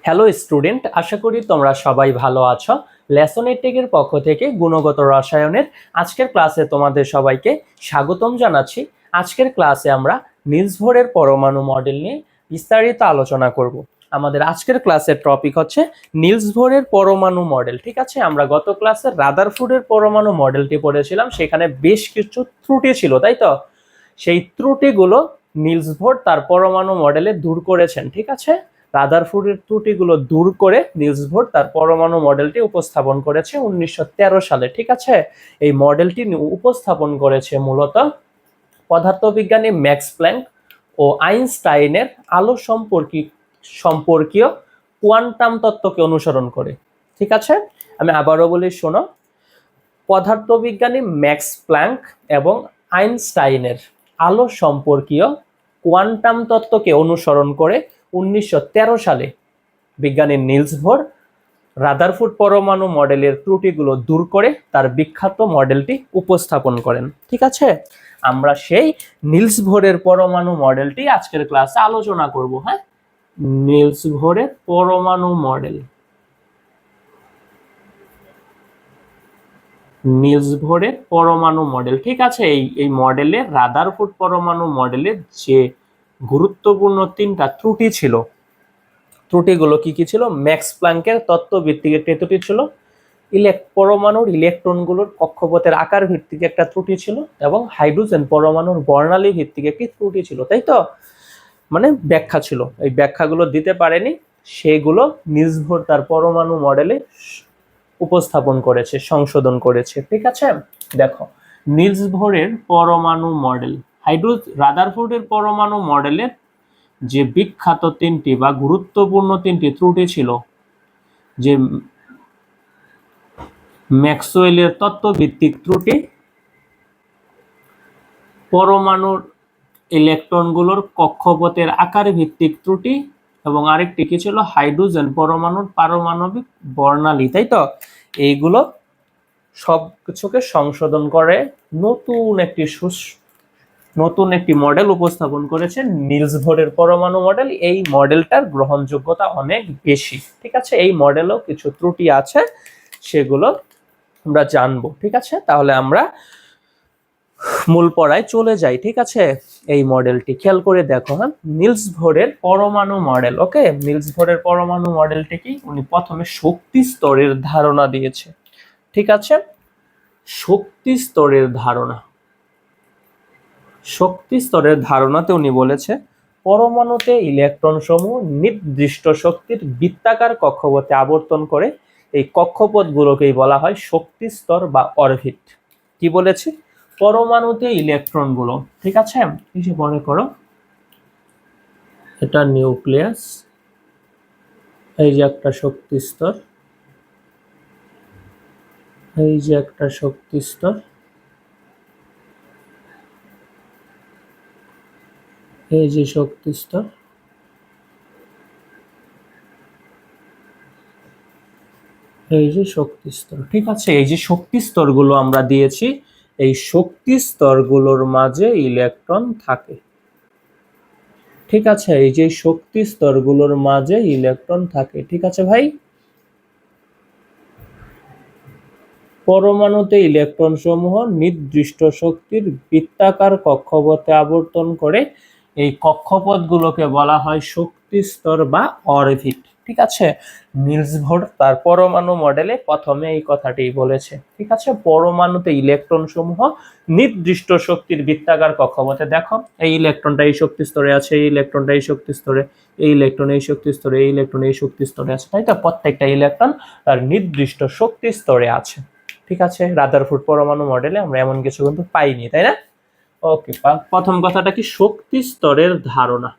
Hello student, আশা করি তোমরা সবাই ভালো আছো। লেসন 8 এর পক্ষ থেকে গুণগত রসায়নের আজকের ক্লাসে তোমাদের সবাইকে স্বাগতম জানাচ্ছি। আজকের ক্লাসে আমরা নিলস বোরের পরমাণু মডেল নিয়ে বিস্তারিত আলোচনা করব। আমাদের আজকের ক্লাসের টপিক হচ্ছে নিলস বোরের পরমাণু মডেল। ঠিক আছে, আমরা গত ক্লাসে রাদারফোর্ডের পরমাণু মডেলটি পড়েছিলাম, সেখানে বেশ কিছু ত্রুটি ছিল, তাই তো? সেই ত্রুটিগুলো নিলস বোর তার পরমাণু মডেলে দূর করেছেন। ঠিক আছে, রাদারফোর্ডের ত্রুটিগুলো দূর করে নিলস বোর তার পরমাণু মডেলটি উপস্থাপন করেছে 1913 সালে। ঠিক আছে, এই মডেলটি উপস্থাপন করেছে মূলত পদার্থবিজ্ঞানী ম্যাক্স প্ল্যাঙ্ক ও আইনস্টাইনের আলো সম্পর্কীয় কোয়ান্টাম তত্ত্বকে অনুসরণ করে। ঠিক আছে, আমি আবারও বলি, শোনো। পদার্থবিজ্ঞানী ম্যাক্স প্ল্যাঙ্ক এবং আইনস্টাইনের আলো সম্পর্কীয় কোয়ান্টাম তত্ত্বকে অনুসরণ করে 1913 সালে বিজ্ঞানী নিলস বোর রাদারফোর্ড পরমাণু মডেলের ত্রুটিগুলো দূর করে তার বিখ্যাত মডেলটি উপস্থাপন করেন। ঠিক আছে, আমরা সেই নিলস বোরের পরমাণু মডেলটি আজকের ক্লাসে আলোচনা করব। হ্যাঁ, নিলস বোরের পরমাণু মডেল। নিলস বোরের পরমাণু মডেল। ঠিক আছে, এই মডেলে রাদারফোর্ড পরমাণু মডেলের যে গুরুত্বপূর্ণ তিনটা ত্রুটি ছিল, ত্রুটিগুলো কি কি ছিল? ম্যাক্স প্ল্যাঙ্কের তত্ত্ব ভিত্তিক একটি ত্রুটি ছিল, পরমাণুর ইলেকট্রনগুলোর কক্ষপথের আকার ভিত্তিক একটা ত্রুটি ছিল, এবং হাইড্রোজেন পরমাণুর বর্ণালী ভিত্তিক একটি ত্রুটি ছিল, তাই তো? মানে ব্যাখ্যা ছিল, এই ব্যাখ্যাগুলো দিতে পারেনি, সেগুলো নিলস বোর তার পরমাণু মডেলে উপস্থাপন করেছে, সংশোধন করেছে। ঠিক আছে, দেখো নিলস বোরের পরমাণু মডেল। রাদারফোর্ডের পরমাণু মডেলের যে বিখ্যাত তিনটি বা গুরুত্বপূর্ণ তিনটি ত্রুটি ছিল, যে ম্যাক্সওয়েলের তত্ত্বভিত্তিক ত্রুটি, পরমাণুর ইলেকট্রনগুলোর কক্ষপথের আকার ভিত্তিক ত্রুটি, এবং আরেকটি কি ছিল? হাইড্রোজেন পরমাণুর পারমাণবিক বর্ণালী, তাই তো? এইগুলো সব কিছুকে সংশোধন করে নতুন একটি মডেল উপস্থাপন করেছে নিলস বোরের পরমাণু মডেল। এই মডেলটার গ্রহণযোগ্যতা অনেক বেশি। ঠিক আছে, এই মডেলেও কিছু ত্রুটি আছে, সেগুলো আমরা জানবো। ঠিক আছে, তাহলে আমরা মূল পড়ায় চলে যাই। ঠিক আছে, এই মডেলটি খেয়াল করে দেখো। হ্যাঁ, নিলস বোরের পরমাণু মডেল। ওকে, নিলস বোরের পরমাণু মডেলটি কি? উনি প্রথমে শক্তি স্তরের ধারণা দিয়েছে। ঠিক আছে, শক্তি স্তরের ধারণাতে উনি বলেছে পরমাণুতে ইলেকট্রন সমূহ নির্দিষ্ট শক্তির বৃত্তাকার কক্ষপথে আবর্তন করে। এই কক্ষপথগুলোকেই বলা হয় শক্তি স্তর বা অরবিট। কি বলেছি? পরমাণুতে ইলেকট্রনগুলো, ঠিক আছে, এই যে মনে করো এটা নিউক্লিয়াস, এই যে একটা শক্তি স্তর, এই যে একটা শক্তি স্তর, এই যে শক্তি স্তর, এই যে শক্তি স্তর। ঠিক আছে, এই যে শক্তি স্তরগুলো আমরা দিয়েছি, এই শক্তি স্তরগুলোর মাঝে ইলেকট্রন থাকে। ঠিক আছে, এই যে শক্তি স্তরগুলোর মাঝে ইলেকট্রন থাকে। ঠিক আছে ভাই, পরমাণুতে ইলেকট্রন সমূহ নির্দিষ্ট শক্তির বৃত্তাকার কক্ষপথে আবর্তন করে। এই কক্ষপথগুলোকে বলা হয় শক্তি স্তর বা অরবিট। ঠিক আছে, নিলস বোর তার পরমাণু মডেলে প্রথমে এই কথাটি বলেছে। ঠিক আছে, পরমাণুতে ইলেকট্রন সমূহ নির্দিষ্ট শক্তির বৃত্তাকার কক্ষপথে, দেখো এই ইলেকট্রনটা এই শক্তি স্তরে আছে, এই ইলেকট্রনটা এই শক্তি স্তরে, এই ইলেকট্রন এই শক্তি স্তরে, এই ইলেকট্রন এই শক্তি স্তরে আছে, তাই তো? প্রত্যেকটা ইলেকট্রন তার নির্দিষ্ট শক্তি স্তরে আছে। ঠিক আছে, রাদারফোর্ড পরমাণু মডেলে আমরা এমন কিছু কিন্তু পাইনি, তাই না? ওকে, প্রথম কথাটা কি? শক্তি স্তরের ধারণা।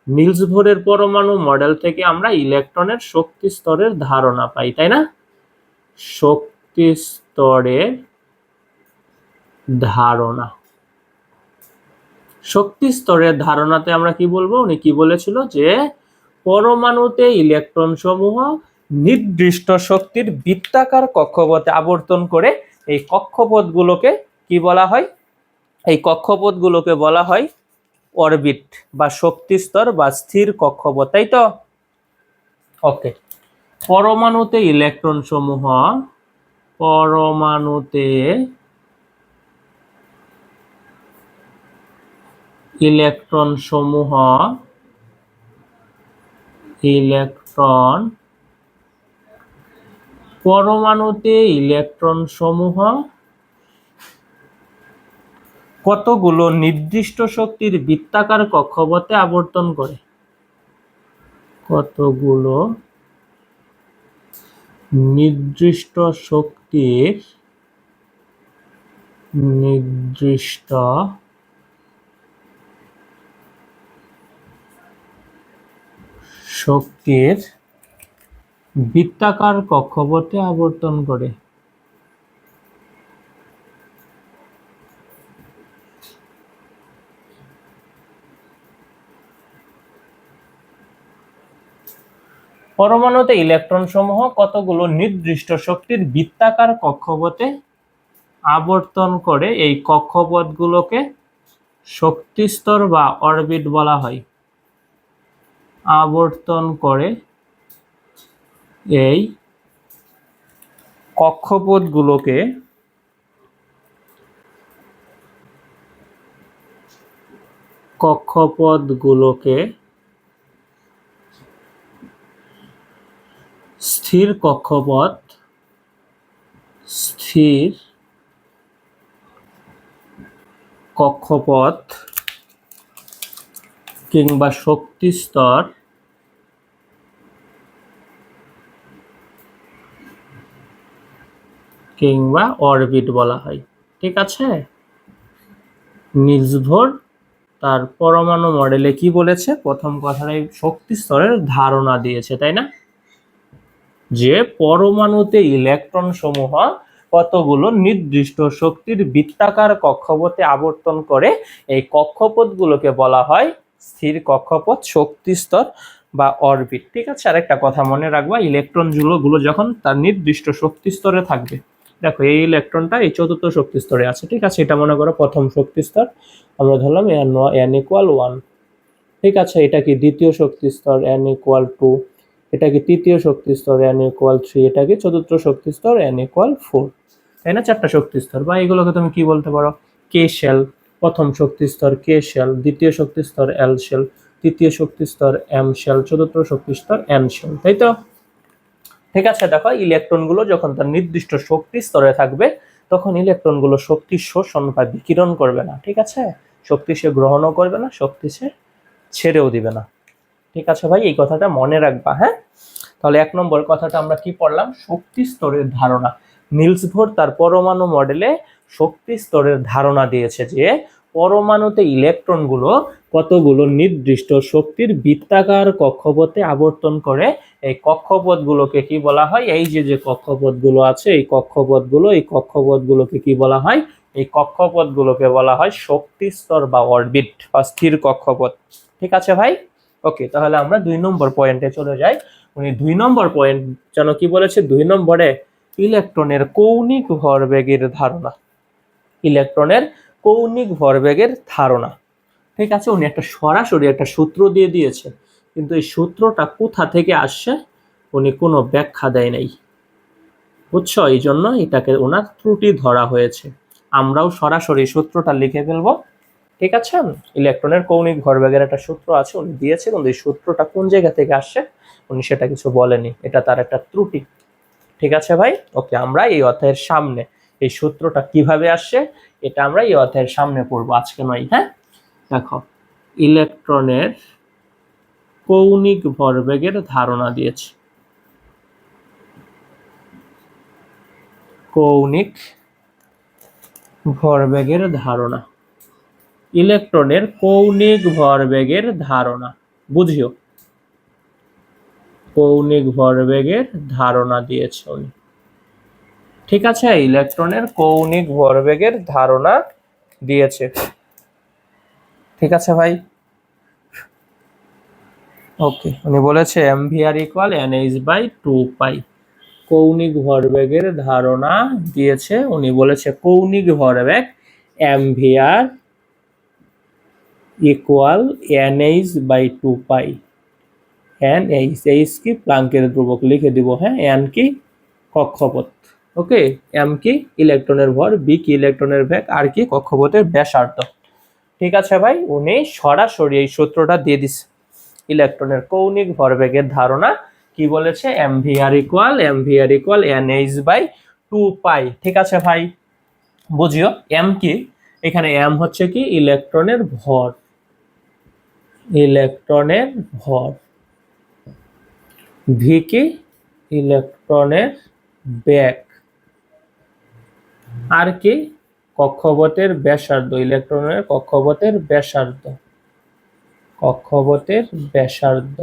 নিলস বোরের পরমাণু মডেল থেকে আমরা ইলেকট্রনের শক্তি স্তরের ধারণা পাই, তাই না? শক্তি স্তরের ধারণা, শক্তি স্তরের ধারণাতে আমরা কি বলবো? উনি কি বলেছিল? যে পরমাণুতে ইলেকট্রন সমূহ নির্দিষ্ট শক্তির বৃত্তাকার কক্ষপথে আবর্তন করে। এই কক্ষপথগুলোকে কি বলা হয়? এই কক্ষপথগুলোকে বলা হয় অরবিট বা শক্তি স্তর বা স্থির কক্ষপথ, তাই তো? ওকে, পরমাণুতে ইলেকট্রন সমূহ পরমাণুতে ইলেকট্রন সমূহ পরমাণুতে ইলেকট্রন সমূহ কতগুলো নির্দিষ্ট শক্তির বৃত্তাকার কক্ষপথে আবর্তন করে? কতগুলো নির্দিষ্ট শক্তির বৃত্তাকার কক্ষপথে আবর্তন করে? পরমাণুতে ইলেকট্রন সমূহ কতগুলো নির্দিষ্ট শক্তির বৃত্তাকার কক্ষপথে আবর্তন করে? এই কক্ষপথগুলোকে শক্তি স্তর বা অরবিট বলা হয়। আবর্তন করে এই কক্ষপথগুলোকে স্থির কক্ষপথ কিংবা শক্তি স্তর কিংবা অরবিট বলা হয়। ঠিক আছে, নিলস বোর তার পরমাণু মডেলে কি বলেছে? প্রথম কথাটাই শক্তি স্তরের ধারণা দিয়েছে, তাই না? যে পরমাণুতে ইলেকট্রন সমূহ কতগুলো নির্দিষ্ট শক্তির বৃত্তাকার কক্ষপথে আবর্তন করে, এই কক্ষপথগুলোকে বলা হয় স্থির কক্ষপথ, শক্তি স্তর বা অরবিট। ঠিক আছে, আরেকটা কথা মনে রাখবা, ইলেকট্রন গুলো যখন তার নির্দিষ্ট শক্তি স্তরে থাকবে, দেখো এই ইলেকট্রনটা এই চতুর্থ শক্তি স্তরে আছে, ঠিক আছে, এটা মনে করো প্রথম শক্তি স্তর, আমরা ধরলাম n=1। ঠিক আছে, এটা কি দ্বিতীয় শক্তি স্তর, n=2। এটা কি তৃতীয় শক্তি স্তর, n=3। এটা কি চতুর্থ শক্তি স্তর, n=4। তাই না? চারটা শক্তি স্তর, বা এগুলোকে তুমি কি বলতে পারো? কে শেল। প্রথম শক্তি স্তর কে শেল, দ্বিতীয় শক্তি স্তর এল শেল, তৃতীয় শক্তি স্তর এম শেল, চতুর্থ শক্তি স্তর এন শেল। তাই তো? ঠিক আছে, দেখো ইলেকট্রনগুলো যখন তার নির্দিষ্ট শক্তি স্তরে থাকবে, তখন ইলেকট্রনগুলো শক্তি শোষণ বা বিকিরণ করবে না। ঠিক আছে, শক্তি সে গ্রহণও করবে না, শক্তি সে ছেড়েও দিবে না। ঠিক আছে ভাই, এই কথাটা মনে রাখবা। হ্যাঁ, তাহলে 1 নম্বর কথাটা আমরা কি পড়লাম? শক্তি স্তরের ধারণা। নিলস বোর তার পরমাণু মডেলে শক্তি স্তরের ধারণা দিয়েছে যে পরমাণুতে ইলেকট্রনগুলো কতগুলো নির্দিষ্ট শক্তির বৃত্তাকার কক্ষপথে আবর্তন করে। এই কক্ষপথগুলোকে কি বলা হয়? এই যে কক্ষপথগুলো আছে, এই কক্ষপথগুলোকে কি বলা হয়? এই কক্ষপথগুলোকে বলা হয় শক্তি স্তর বা অরবিট বা স্থির কক্ষপথ। ঠিক আছে ভাই, ওকে, তাহলে আমরা 2 নম্বর পয়েন্টে চলে যাই। উনি 2 নম্বর পয়েন্ট যেন কি বলেছে? 2 নম্বরে ইলেকট্রনের কৌণিক ভরবেগের ধারণা। ইলেকট্রনের কৌণিক ভরবেগের ধারণা। ঠিক আছে, উনি সরাসরি একটা সূত্র দিয়ে দিয়েছে, কিন্তু এই সূত্রটা কোথা থেকে আসছে উনি কোনো ব্যাখ্যা দেয় নাই। বুঝছো? এই জন্য এটাকে ওনার ত্রুটি ধরা হয়েছে। আমরাও সরাসরি সূত্রটা লিখে ফেলবো। ঠিক আছে, ইলেকট্রনের কৌণিক ভরবেগের একটা সূত্র আছে, উনি দিয়েছে, কিন্তু এই সূত্রটা কোন জায়গা থেকে আসছে উনি সেটা কিছু বলেনি, এটা তার একটা ত্রুটি। ঠিক আছে ভাই, ওকে, আমরা এই অধ্যায়ের সামনে এই সূত্রটা কিভাবে আসছে এটা আমরা এই অধ্যায়ের সামনে পড়বো, আজকে নয়। হ্যাঁ, দেখো, ইলেকট্রনের কৌণিক ভরবেগের ধারণা দিয়েছে। কৌণিক ভরবেগের ধারণা, ইলেকট্রনের কৌণিক ভরবেগের ধারণা, বুঝিও, কৌণিক ভরবেগের ধারণা দিয়েছে উনি। ঠিক আছে, ইলেকট্রনের কৌণিক ভরবেগের ধারণা দিয়েছে। ঠিক আছে ভাই, ওকে, উনি বলেছে mvr=nh/2π। কৌণিক ভরবেগের ধারণা দিয়েছে, উনি বলেছে কৌণিক ভরবেগ mvr=nh/2π। এন এইচ, এইচ কি প্লাঙ্কের ধ্রুবক লিখে দিব, হ্যাঁ। এন কি কক্ষপথ, ওকে। এম কি ইলেকট্রনের ভর, বি কি ইলেকট্রনের বেগ, আর কি কক্ষপথের ব্যাসার্ধ। ঠিক আছে ভাই, উনি সরাসরি এই সূত্রটা দিয়ে দিছে। ইলেকট্রনের কৌণিক ভরবেগের ধারণা কি বলেছে, mvr ইকুয়াল nh/2 পাই। ঠিক আছে ভাই, বুঝিও এম কি, এখানে এম হচ্ছে কি ইলেকট্রনের ভর, ইলেকট্রনের ভর, ভি কি ইলেকট্রনের বেগ, আর কি কক্ষপথের ব্যাসার্ধ, ইলেকট্রনের কক্ষপথের ব্যাসার্ধ, কক্ষপথের ব্যাসার্ধ।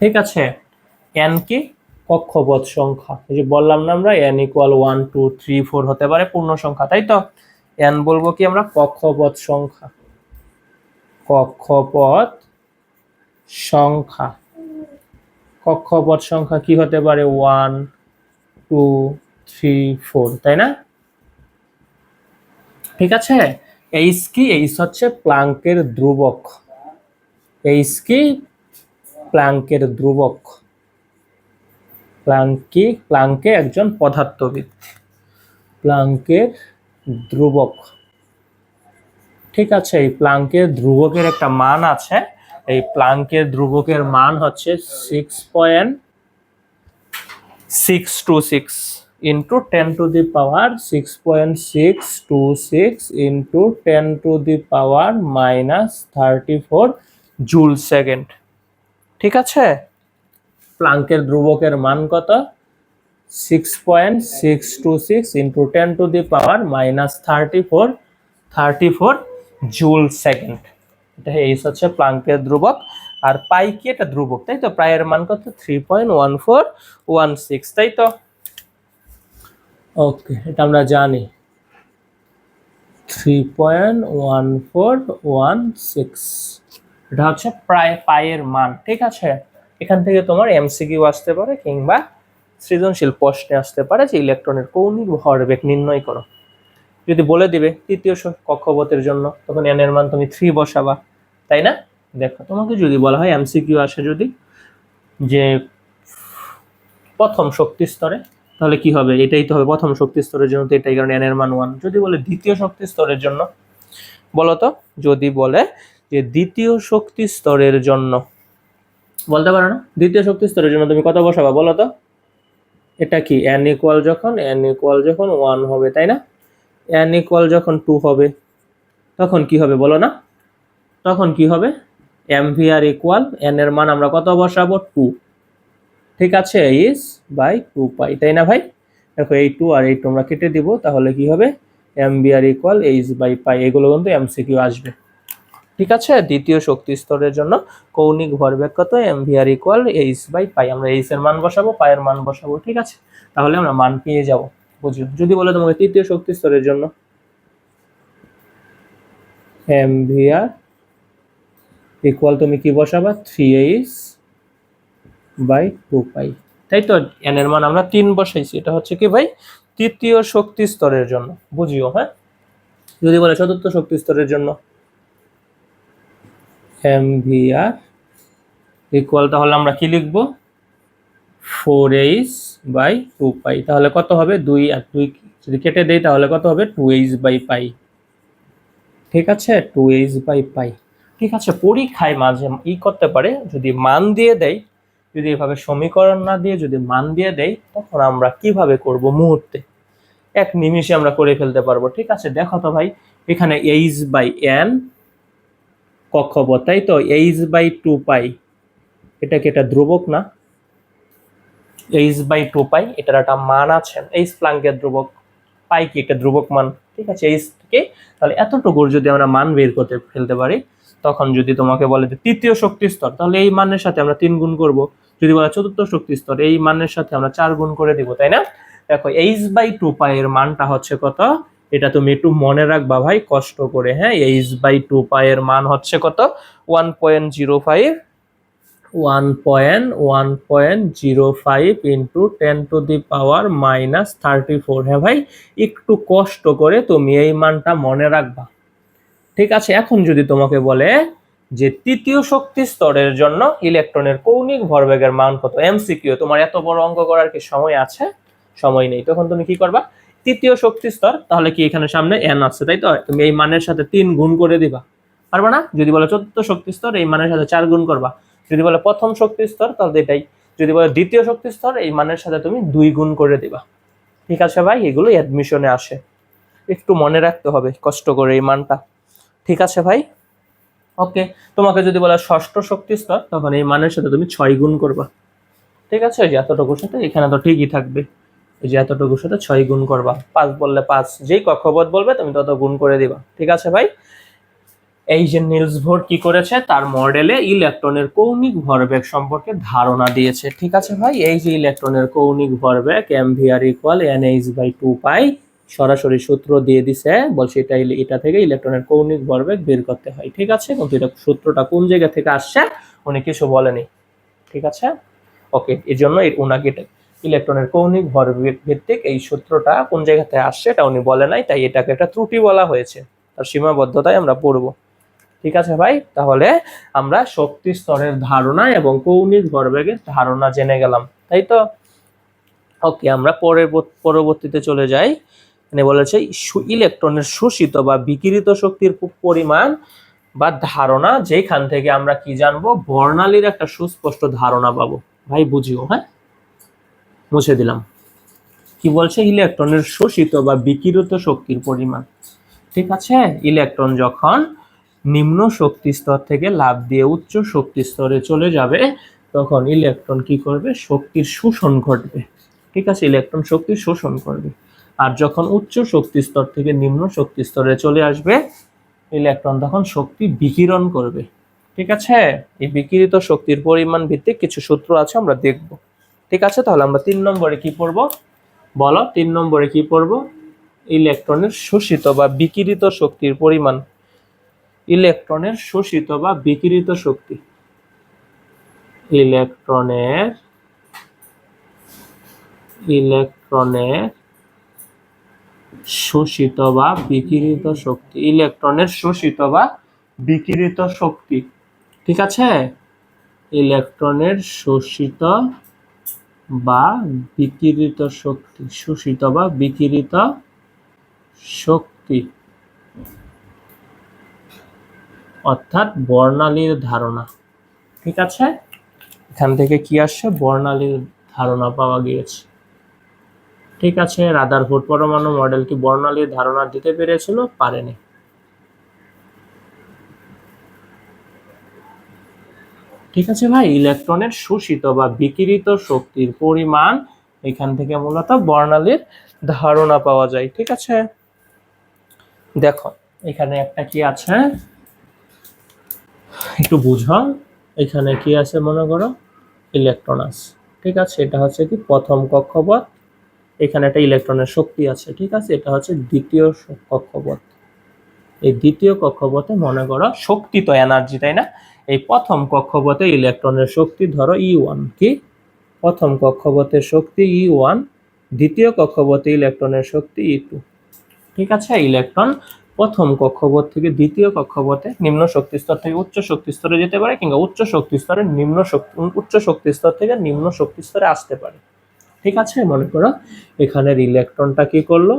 ঠিক আছে, এন কি কক্ষপথ সংখ্যা, এই যে বললাম না আমরা এন ইকুয়াল 1 2 3 4 হতে পারে পূর্ণ সংখ্যা, তাই তো। এন বলবো কি আমরা কক্ষপথ সংখ্যা, কক্ষপথ সংখ্যা, কক্ষপথ সংখ্যা কি হতে পারে 1 2 3 4, তাই না। ঠিক আছে, এইচ কি, এইচ হচ্ছে প্লাঙ্কের ধ্রুবক, এইচ কি প্লাঙ্কের ধ্রুবক, প্লাঙ্কে একজন পদার্থবিদ, প্লাঙ্কের ধ্রুবক। ঠিক আছে, এই প্লাঙ্কের ধ্রুবকের একটা মান আছে, এই প্লাঙ্কের ধ্রুবকের মান হচ্ছে 6.626 into 10 to the power 6.626 into 10 to the power -34 joule second. ঠিক আছে, প্লাঙ্কের ধ্রুবকের মান কত, 6.626 into 10 to the power -34 joule second. এটা এইচ হচ্ছে প্লাঙ্কের ধ্রুবক, আর পাই কি এটা ধ্রুবক, তাই তো। পাই এর মান কত 3.1416, তাই তো। ওকে, এটা আমরা জানি 3.1416, এটা হচ্ছে প্রায় পাইয়ের মান। ঠিক আছে, এখান থেকে তোমার এমসিকিউ আসতে পারে কিংবা সৃজনশীল প্রশ্নে আসতে পারে যে ইলেকট্রনের কৌণিক ভরবেগ নির্ণয় করো। যদি বলে দিবে তৃতীয় কক্ষপথের জন্য, তখন এন এর মান তুমি 3 বসাবা, তাই না। দেখো, তোমাকে যদি বলা হয় এমসিকিউ আসে যদি যে প্রথম শক্তি স্তরে, তাহলে কি হবে, এটাই তো হবে প্রথম শক্তি স্তরের জন্য, তো এটাই কারণে এন এর মান 1। যদি বলে দ্বিতীয় শক্তি স্তরের জন্য, বলো তো, যদি বলে যে দ্বিতীয় শক্তি স্তরের জন্য, বলতে পারো না, দ্বিতীয় শক্তি স্তরের জন্য তুমি কত বসাবা বলো তো। এটা কি n ইকুয়াল যখন 1 হবে, তাই না। n ইকুয়াল যখন 2 হবে তখন কি হবে বলো না, তখন কি হবে mvr ইকুয়াল n এর মান আমরা কত বসাবো 2। ঠিক আছে, h/2 পাই, তাই না ভাই। দেখো এই 2 আর এই 2 আমরা কেটে দিব, তাহলে কি হবে mvr ইকুয়াল h/পাই। এগুলো কিন্তু এমসিকিউ আসবে। ঠিক আছে, দ্বিতীয় শক্তি স্তরের জন্য কৌণিক ভরবেগ কত, mvr ইকুয়াল h/পাই। আমরা h এর মান বসাবো, পাই এর মান বসাবো। ঠিক আছে, তাহলে আমরা মান পেয়ে যাব, বুঝো। যদি বলে তোমাকে তৃতীয় শক্তি স্তরের জন্য, mvr ইকুয়াল তুমি কি বসাবা 3h/2 পাই, তাই তো। n এর মান আমরা 3 বসাইছি, এটা হচ্ছে কি ভাই তৃতীয় শক্তি স্তরের জন্য, বুঝিও, হ্যাঁ। যদি বলে চতুর্থ শক্তি স্তরের জন্য, mvr ইকুয়াল, তাহলে আমরা কি লিখব 4h/2 পাই। তাহলে কত হবে 2 আর 2 যদি কেটে দেই তাহলে কত হবে 2h/পাই। ঠিক আছে, 2h/পাই। ঠিক আছে, পরীক্ষায় মাঝে করতে পারে, যদি মান দিয়ে দেয়, যদি এভাবে সমীকরণ না দিয়ে যদি মান দিয়ে দেয়, তখন আমরা কিভাবে করব মুহূর্তে, এক নিমিষে আমরা করে ফেলতে পারবো। ঠিক আছে, দেখো তো ভাই, এখানে h/n কক্ষপথ, তাই তো। h/2 পাই, এটা কি এটা ধ্রুবক না, h/2 পাই এটার একটা মান আছে, h প্লাঙ্কের ধ্রুবক, পাই কি একটা ধ্রুবক মান। ঠিক আছে, h কে তাহলে এতটুকুর যদি আমরা মান বের করতে ফেলতে পারি, তখন যদি তোমাকে বলে যে তৃতীয় শক্তি স্তর, তাহলে এই মানের সাথে আমরা 3 গুণ করব। যদি বলে চতুর্থ শক্তি স্তর, এই মানের সাথে আমরা 4 গুণ করে দিব, তাই না। দেখো h/2 পাই এর মানটা হচ্ছে কত, এটা তুমি একটু মনে রাখবা ভাই কষ্ট করে, হ্যাঁ। h/2 পাই এর মান হচ্ছে কত 1.05 ইন্টু 10 টু দি পাওয়ার -34। হ্যাঁ ভাই, একটু কষ্ট করে তুমি এই মানটা মনে রাখবা। ঠিক আছে, এখন যদি তোমাকে বলে যে তৃতীয় শক্তি স্তরের জন্য ইলেকট্রনের কৌণিক ভরবেগের মান কত। এমসিকিউ, তোমার এত বড় অঙ্ক করার কি সময় আছে? সময় নেই। তখন তুমি কি করবা, তৃতীয় শক্তি স্তর, তাহলে কি এখানে সামনে n আছে তাই তো, তুমি এই মানের সাথে 3 গুণ করে দিবা, পারবা না? যদি বলে চতুর্থ শক্তি স্তর, এই মানের সাথে 4 গুণ করবা। যদি বলে প্রথম শক্তি স্তর, তাহলে এটাই। যদি বলে দ্বিতীয় শক্তি স্তর, এই মানের সাথে তুমি 2 গুণ করে দিবা। ঠিক আছে ভাই, এগুলো অ্যাডমিশনে আসে, একটু মনে রাখতে হবে কষ্ট করে এই মানটা। ঠিক আছে ভাই, ওকে। তোমাকে যদি বলে ষষ্ঠ শক্তি স্তর, তখন এই মানের সাথে তুমি 6 গুণ করবা। ঠিক আছে, এই যে এতটুকুর সাথে এখানে তো ঠিকই থাকবে, এই যে এতটুকুর সাথে 6 গুণ করবা। 5 বললে 5, যেই কক্ষপথ বলবে তুমি তত গুণ করে দিবা। ঠিক আছে ভাই, এই যে নিলস ভোর কি করেছে, তার মডেলে ইলেকট্রনের কৌণিক ভরবেগ সম্পর্কে ধারণা দিয়েছে। ঠিক আছে ভাই, এই যে ইলেকট্রনের কৌণিক ভরবেগ mvr = nh/2π, সরাসরি সূত্র দিয়ে দিছে, বলছে এটা থেকে ইলেকট্রনের কৌণিক ভরবেগ বের করতে হয়। ঠিক আছে, কিন্তু এটা সূত্রটা কোন জায়গা থেকে আসছে উনি কিছু বলেনি। ঠিক আছে, ওকে, এর জন্য উনাকে ইলেকট্রনের কৌণিক ভরবেগ ভিত্তিক এই সূত্রটা কোন জায়গা থেকে আসছে এটা উনি বলে নাই, তাই এটাকে একটা ত্রুটি বলা হয়েছে, তার সীমাবদ্ধতায় আমরা পড়বো। ঠিক আছে ভাই, তাহলে আমরা শক্তি স্তরের ধারণা এবং কৌণিক ভরবেগের ধারণা জেনে গেলাম, তাই তো। ওকে, আমরা পরবর্তীতে চলে যাই। মানে বলেছে ইলেকট্রনের শোষিত বা বিকিরিত শক্তির পরিমাণ বা ধারণা, যেখান থেকে আমরা কি জানবো, বর্ণালীর একটা সুস্পষ্ট ধারণা পাবো। ভাই বুঝিও, হ্যাঁ, মুছে দিলাম। কি বলছে, ইলেকট্রনের শোষিত বা বিকিরিত শক্তির পরিমাণ। ঠিক আছে, ইলেকট্রন যখন নিম্ন শক্তি স্তর থেকে লাফ দিয়ে উচ্চ শক্তি স্তরে চলে যাবে, তখন ইলেকট্রন কি করবে, শক্তির শোষণ ঘটবে। ঠিক আছে, ইলেকট্রন শক্তির শোষণ করবে। আর যখন উচ্চ শক্তি স্তর থেকে নিম্ন শক্তি স্তরে চলে আসবে, ইলেকট্রন তখন শক্তি বিকিরণ করবে। ঠিক আছে, এই বিকিরিত শক্তির পরিমাণ ভিত্তিক কিছু সূত্র আছে, আমরা দেখব। ঠিক আছে, তাহলে আমরা 3 নম্বরে কি পড়বো বলো, 3 নম্বরে কি পড়বো, ইলেকট্রনের শোষিত বা বিকিরিত শক্তির পরিমাণ। ইলেকট্রনের শোষিত বা বিকিরিত শক্তি, ইলেকট্রনের শোষিত বা বিকিরিত শক্তি, ইলেকট্রনের শোষিত বা বিকিরিত শক্তি। ঠিক আছে, ইলেকট্রনের শোষিত বা বিকিরিত শক্তি, শোষিত বা বিকিরিত শক্তি, অর্থাৎ বর্ণালীর ধারণা। ঠিক আছে, এখান থেকে কি আসছে, বর্ণালীর ধারণা পাওয়া গিয়েছে। ঠিক আছে, রাদারফোর্ড পরমাণু মডেল কি বর্ণালীর ধারণা দিতে পেরেছিল? পারেনি। ঠিক আছে ভাই, ইলেকট্রনের শোষিত বা বিকিরিত শক্তির পরিমাণ, এখান থেকে মূলত বর্ণালীর ধারণা পাওয়া যায়। ঠিক আছে, দেখো এখানে একটা কি আছে একটু বুঝো, এখানে কি আছে মনে করো, ইলেকট্রন আছে। ঠিক আছে, এটা হচ্ছে কি প্রথম কক্ষপথ, এখানে একটা ইলেকট্রনের শক্তি আছে। ঠিক আছে, এটা হচ্ছে দ্বিতীয় কক্ষপথ। এই দ্বিতীয় কক্ষপথে মনে করো শক্তি তো এনার্জি, তাই না? এই প্রথম কক্ষপথে ইলেকট্রনের শক্তি ধরো E1, কি প্রথম কক্ষপথের শক্তি E1, দ্বিতীয় কক্ষপথে ইলেকট্রনের শক্তি E2। ঠিক আছে, ইলেকট্রন প্রথম কক্ষপথ থেকে দ্বিতীয় কক্ষপথে নিম্ন শক্তি স্তর থেকে উচ্চ শক্তি স্তরে যেতে পারে, কিংবা উচ্চ শক্তি স্তর থেকে নিম্ন শক্তি স্তরে আসতে পারে। ঠিক আছে, মনে করো এখানের ইলেকট্রনটা কি করলো,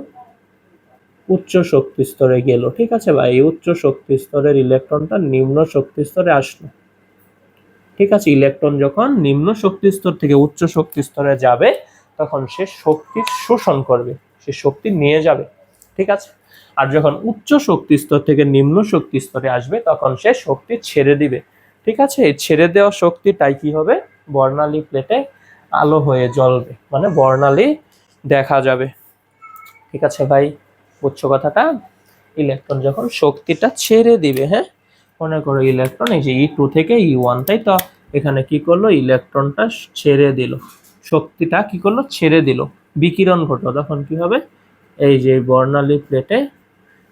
উচ্চ শক্তি স্তরে গেল। ঠিক আছে, বা এই উচ্চ শক্তি স্তরের ইলেকট্রনটা নিম্ন শক্তি স্তরে আসলো। ঠিক আছে, ইলেকট্রন যখন নিম্ন শক্তি স্তর থেকে উচ্চ শক্তি স্তরে যাবে, তখন সে শক্তির শোষণ করবে, সে শক্তি নিয়ে যাবে। ঠিক আছে, আর যখন উচ্চ শক্তি স্তর থেকে নিম্ন শক্তি স্তরে আসবে, তখন সে শক্তি ছেড়ে দিবে। ঠিক আছে, এই ছেড়ে দেওয়া শক্তিটাই কি হবে, বর্ণালী প্লেটে আলো হয়ে জ্বলবে, মানে বর্ণালী দেখা যাবে। ঠিক আছে ভাই, বুঝছো কথাটা? ইলেকট্রন যখন শক্তিটা ছেড়ে দিবে, হ্যাঁ, মনে করো ইলেকট্রন এই যে E2 থেকে E1, তাই তো, এখানে কি করলো, ইলেকট্রনটা ছেড়ে দিল, শক্তিটা কি করলো, ছেড়ে দিল, বিকিরণ ঘটলো, তখন কি হবে, এই যে বর্ণালী প্লেটে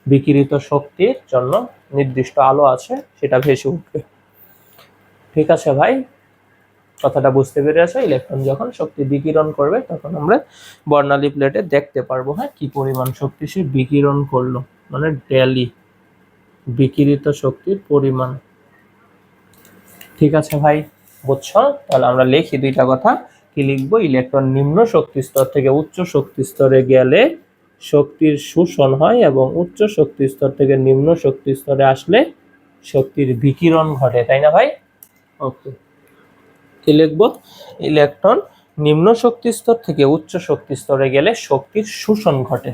বিকিরিত শক্তির জন্য নির্দিষ্ট আলো আছে, সেটা ভেসে উঠবে। ঠিক আছে ভাই, কথাটা বুঝতে পেরেছো? ইলেকট্রন যখন শক্তি বিকিরণ করবে, তখন আমরা বর্ণালী প্লেটে দেখতে পারবো, হ্যাঁ, কি পরিমাণ শক্তি সে বিকিরণ করলো, মানে ডেলি বিকিরিত শক্তির পরিমাণ। ঠিক আছে ভাই, বুঝছো? তাহলে আমরা লিখি দুইটা কথা। কি লিখবো? ইলেকট্রন নিম্ন শক্তি স্তর থেকে উচ্চ শক্তি স্তরে গেলে শক্তির শোষণ হয় এবং উচ্চ শক্তি স্তর থেকে নিম্ন শক্তি স্তরে আসলে শক্তির বিকিরণ ঘটে, তাই না ভাই? ওকে, কি লিখবো? ইলেকট্রন নিম্ন শক্তি স্তর থেকে উচ্চ শক্তি স্তরে গেলে শক্তির শোষণ ঘটে।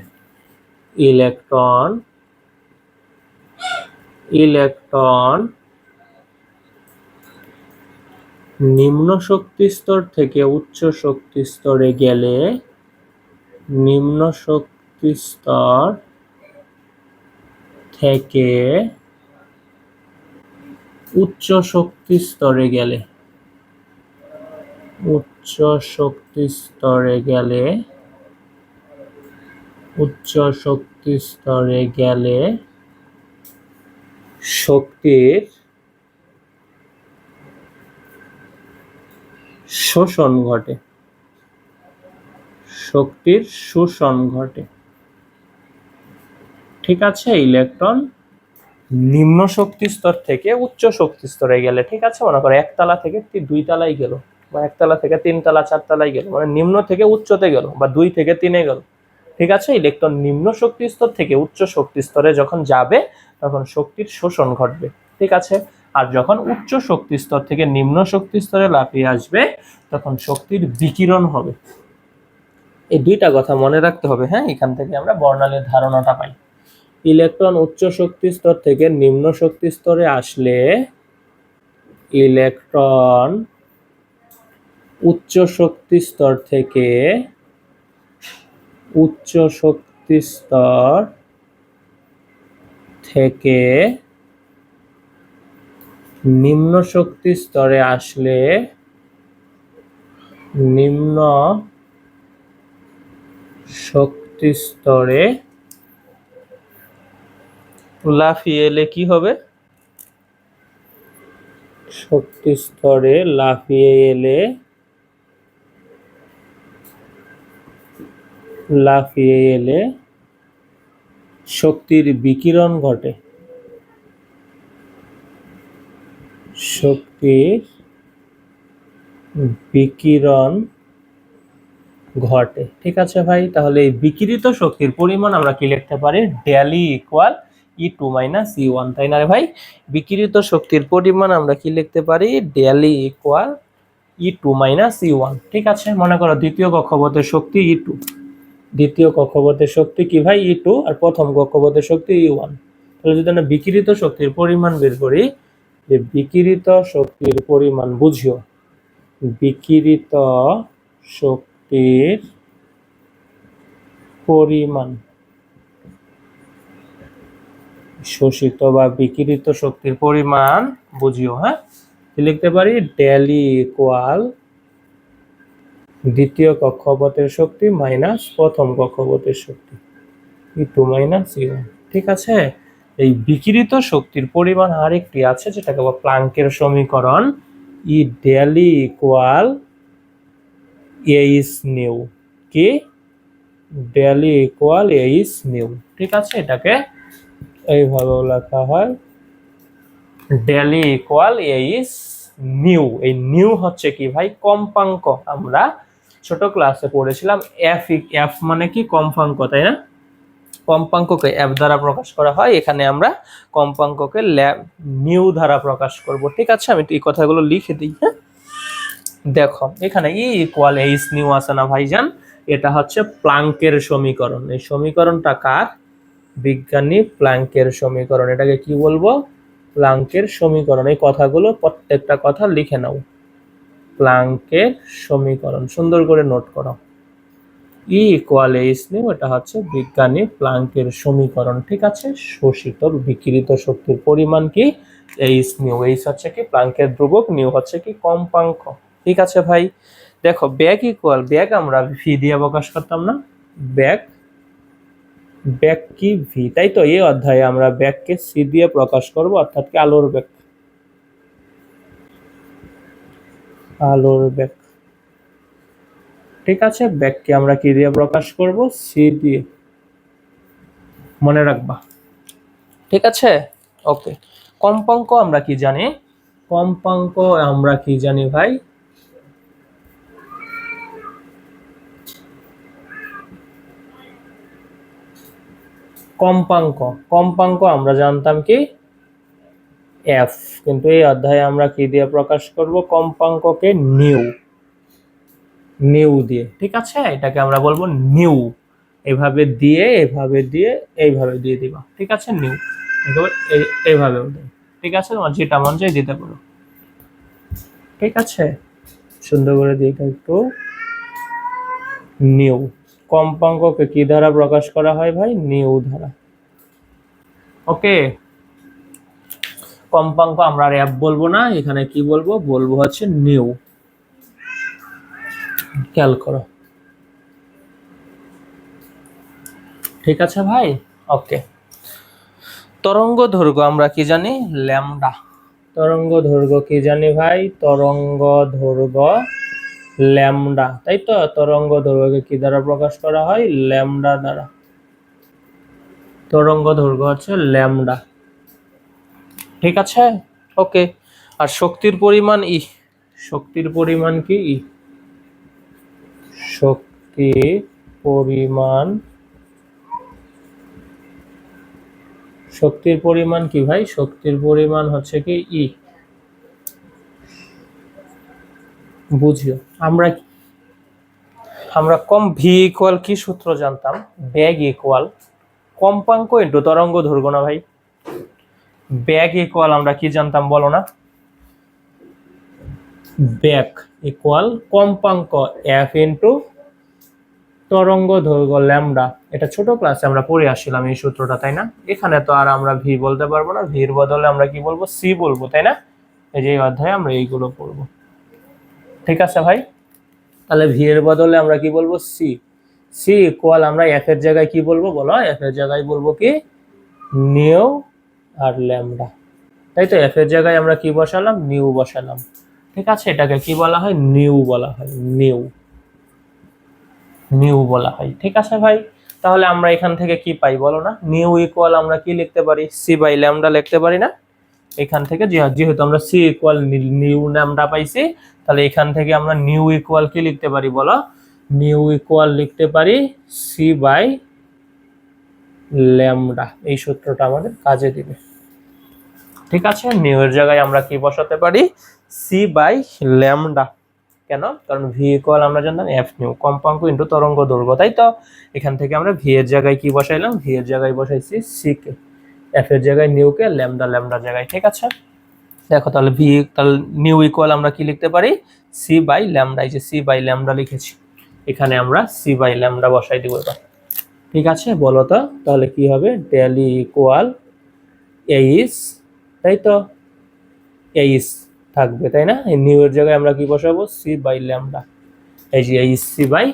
ইলেকট্রন ইলেকট্রন নিম্ন শক্তি স্তর থেকে উচ্চ শক্তি স্তরে গেলে নিম্ন শক্তি স্তর থেকে উচ্চ শক্তি স্তরে গেলে উচ্চ শক্তি স্তরে গেলে উচ্চ শক্তি স্তরে গেলে শক্তির শোষণ ঘটে। শক্তির শোষণ ঘটে, ঠিক আছে? ইলেকট্রন নিম্ন শক্তি স্তর থেকে উচ্চ শক্তি স্তরে গেলে, ঠিক আছে, মনে করো একতলা থেকে দুই তলায় গেল, বা একতলা থেকে তিনতলা চারতলায় গেল, মানে নিম্ন থেকে উচ্চতে গেল, বা 2 থেকে 3-এ গেল, ঠিক আছে? ইলেকট্রন নিম্ন শক্তি স্তর থেকে উচ্চ শক্তি স্তরে যখন যাবে তখন শক্তির শোষণ ঘটবে, ঠিক আছে? আর যখন উচ্চ শক্তি স্তর থেকে নিম্ন শক্তি স্তরে লাফিয়ে আসবে তখন শক্তির বিকিরণ হবে। এই দুইটা কথা মনে রাখতে হবে, হ্যাঁ? এখান থেকে আমরা বর্ণালীর ধারণাটা পাই। ইলেকট্রন উচ্চ শক্তি স্তর থেকে নিম্ন শক্তি স্তরে আসলে ইলেকট্রন উচ্চ শক্তি স্তর থেকে উচ্চ শক্তি স্তর থেকে নিম্ন শক্তি স্তরে আসলে নিম্ন শক্তি স্তরে লাফিয়ে এলে কি হবে? শক্তি স্তরে লাফিয়ে এলে শক্তির বিকিরণ ঘটে। শক্তির বিকিরণ ঘটে, ঠিক আছে ভাই? তাহলে এই বিকিরিত শক্তির পরিমাণ আমরা কি লিখতে পারি? ডেলি ইকুয়াল E2 - E1, তাই না রে ভাই? বিকিরিত শক্তির পরিমাণ আমরা কি লিখতে পারি? ডেলি ইকুয়াল E2 - E1, ঠিক আছে? মনে করো দ্বিতীয় কক্ষপথের শক্তি E2, দ্বিতীয় কক্ষপথের শক্তি কি ভাই? E2, আর প্রথম কক্ষপথের শক্তি E1। তাহলে যদি আমরা বিকিরিত শক্তির পরিমাণ বের করি, যে বিকিরিত শক্তির পরিমাণ বুঝিও, বিকিরিত শক্তির পরিমাণ, শোষিত বা বিকিরিত শক্তির পরিমাণ বুঝিও, হ্যাঁ? লিখতে পারি ডেলি ইকুয়াল দ্বিতীয় কক্ষপথের শক্তি মাইনাস প্রথম কক্ষপথের শক্তি, E2 - E1, ঠিক আছে? এই বিকিরিত শক্তির পরিমাণ আরেকটি আছে যেটাকে বলা প্লাঙ্কের সমীকরণ, ই ডেলি ইকুয়াল এইচ নিউ। কি? ডেলি ইকুয়াল এইচ নিউ, ঠিক আছে? এটাকে এইভাবে লেখা হয় ডেলি ইকুয়াল এইচ নিউ। এই নিউ হচ্ছে কি ভাই? কম্পাঙ্ক। আমরা ছোট ক্লাসে পড়েছিলাম এফ মানে কি? কম্পাঙ্ক, তাই না? কম্পাঙ্ককে এফ দ্বারা প্রকাশ করা হয়, এখানে আমরা কম্পাঙ্ককে নিউ দ্বারা প্রকাশ করব, ঠিক আছে? আমি এই কথাগুলো লিখে দিই, হ্যাঁ? দেখো এখানে ই ইকুয়াল এইচ নিউ আছে না ভাইজান? এটা হচ্ছে প্লাঙ্কের সমীকরণ। এই সমীকরণটা কার? বিজ্ঞানী প্লাঙ্কের সমীকরণ। এটাকে কি বলবো? প্লাঙ্কের সমীকরণ। এই কথাগুলো প্রত্যেকটা কথা লিখে নাও। প্লাঙ্কের সমীকরণ সুন্দর করে নোট করো। ই ইকুয়াল এইচ নিউ, এটা হচ্ছে বিজ্ঞানী প্লাঙ্কের সমীকরণ, ঠিক আছে? শোষিত বিকিরিত শক্তির পরিমাণ কি? H new. এইচ হচ্ছে কি? প্লাঙ্কের ধ্রুবক, নিউ হচ্ছে কি? কম্পাঙ্ক, ঠিক আছে ভাই? দেখো ব্যাগ ইকুয়াল, ব্যাগ আমরা ভি দিয়ে প্রকাশ করতাম না? ব্যাগ কি? ভি, তাই তো? এই অধ্যায়ে আমরা ব্যাগকে সি দিয়ে প্রকাশ করব, অর্থাৎ কি? আলোর ব্যাগ। আলোর ব্যাগ, ঠিক আছে? ব্যাগকে আমরা কি দিয়ে প্রকাশ করব? সি দিয়ে, মনে রাখবা, ঠিক আছে? ওকে। কম্পাঙ্ক আমরা কি জানি? কম্পাঙ্ক আমরা কি জানি ভাই? কম্পাঙ্ক আমরা জানতাম কি এফ, কিন্তু এই অধ্যায়ে আমরা কি দিয়ে প্রকাশ করব কম্পাঙ্ককে? নিউ দিয়ে। ঠিক আছে, এটাকে আমরা বলবো নিউ। এইভাবে দিয়ে এইভাবে দিয়ে দিবা। ঠিক আছে, নিউ এইভাবে। ঠিক আছে, তোমার যেটা মন চাই দিতে পারো। ঠিক আছে, সুন্দর করে দিয়ে একটু নিউ। কম্পাঙ্ককে কি দ্বারা প্রকাশ করা হয় ভাই? নিউ দ্বারা। ওকে, কম্পাঙ্ক আমরা আর এফ বলবো না, এখানে কি বলবো? বলবো হচ্ছে নিউ। খেয়াল করো। ঠিক আছে ভাই, ওকে। তরঙ্গ দৈর্ঘ্য আমরা কি জানি? ল্যামডা। তরঙ্গ দৈর্ঘ্য কি জানি ভাই? তরঙ্গ দৈর্ঘ্য ল্যামডা, তাই তো? তরঙ্গ দৈর্ঘ্যকে কি দ্বারা প্রকাশ করা হয়? ল্যামডা দ্বারা। তরঙ্গ দৈর্ঘ্য হচ্ছে ল্যামডা। ঠিক আছে, ওকে। আর শক্তির পরিমাণ ই। শক্তির পরিমাণ কি? ই। শক্তির পরিমাণ, শক্তির পরিমাণ কি ভাই? শক্তির পরিমাণ হচ্ছে কি? ই। বুঝিও আমরা কম ভি ইকুয়াল কি সূত্র জানতাম? ব্যাগ ইকুয়াল কম্পাঙ্ক ইন্টু তরঙ্গ দৈর্ঘ্য না ভাই? ব্যাগ ইকুয়াল আমরা কি জানতাম বলো না? ব্যাগ ইকুয়াল কম্পাঙ্ক এফ ইন্টু তরঙ্গ দৈর্ঘ্য ল্যামডা। এটা ছোট ক্লাসে আমরা পড়ে আসছিলাম এই সূত্রটা, তাই না? এখানে তো আর আমরা ভি বলতে পারবো না, ভির বদলে আমরা কি বলবো? সি বলবো, তাই না? এই যে অধ্যায়ে আমরা এইগুলো পড়বো। ঠিক আছে ভাই, তাহলে ভি এর বদলে আমরা কি বলবো? সি। সি ইকুয়াল আমরা এফ এর জায়গায় কি বলবো বলো? এফ এর জায়গায় বলবো কি? নিউ আর ল্যামডা, তাই তো? এফ এর জায়গায় আমরা কি বসালাম? নিউ বসালাম। ঠিক আছে, এটাকে কি বলা হয়? নিউ বলা হয়। নিউ বলা হয়। ঠিক আছে ভাই, তাহলে আমরা এখান থেকে কি পাই বলো না? নিউ ইকুয়াল আমরা কি লিখতে পারি? সি বাই ল্যামডা লিখতে পারি না? এখান থেকে যেহেতু আমরা সি ইকুয়াল নিউ ল্যামডা পাইছি, তাহলে এখান থেকে আমরা নিউ ইকুয়াল কি লিখতে পারি বলো? নিউ ইকুয়াল লিখতে পারি সি বাই ল্যামডা। এই সূত্রটা আমাদের কাজে দিবে। ঠিক আছে, নিউ এর জায়গায় আমরা কি বসাতে পারি? C by lambda. কেন? কারণ ভি ইকুয়াল আমরা জানতাম এফ নিউ, কম্পাঙ্ক ইন্টু তরঙ্গ দৈর্ঘ্য, তাই তো? এখান থেকে আমরা ভি এর জায়গায় কি বসাইলাম? ভি এর জায়গায় বসাইছি সি কে, এফ এর জায়গায় নিউ কে, ল্যামডার জায়গায়। ঠিক আছে, দেখো তাহলে তাহলে নিউ ইকুয়াল আমরা কি লিখতে পারি? C by lambda. এই যে সি বাই ল্যামডা লিখেছি, এখানে আমরা সি বাই ল্যামডা বসাই দিব এবার। ঠিক আছে, বলো তো তাহলে কি হবে? ডেল ইকুয়াল এইচ, তাই তো? এইচ থাকবে, তাই না? এই নিউ এর জায়গায় আমরা কি বসাবো? C by lambda. এই যে এইচ সি বাই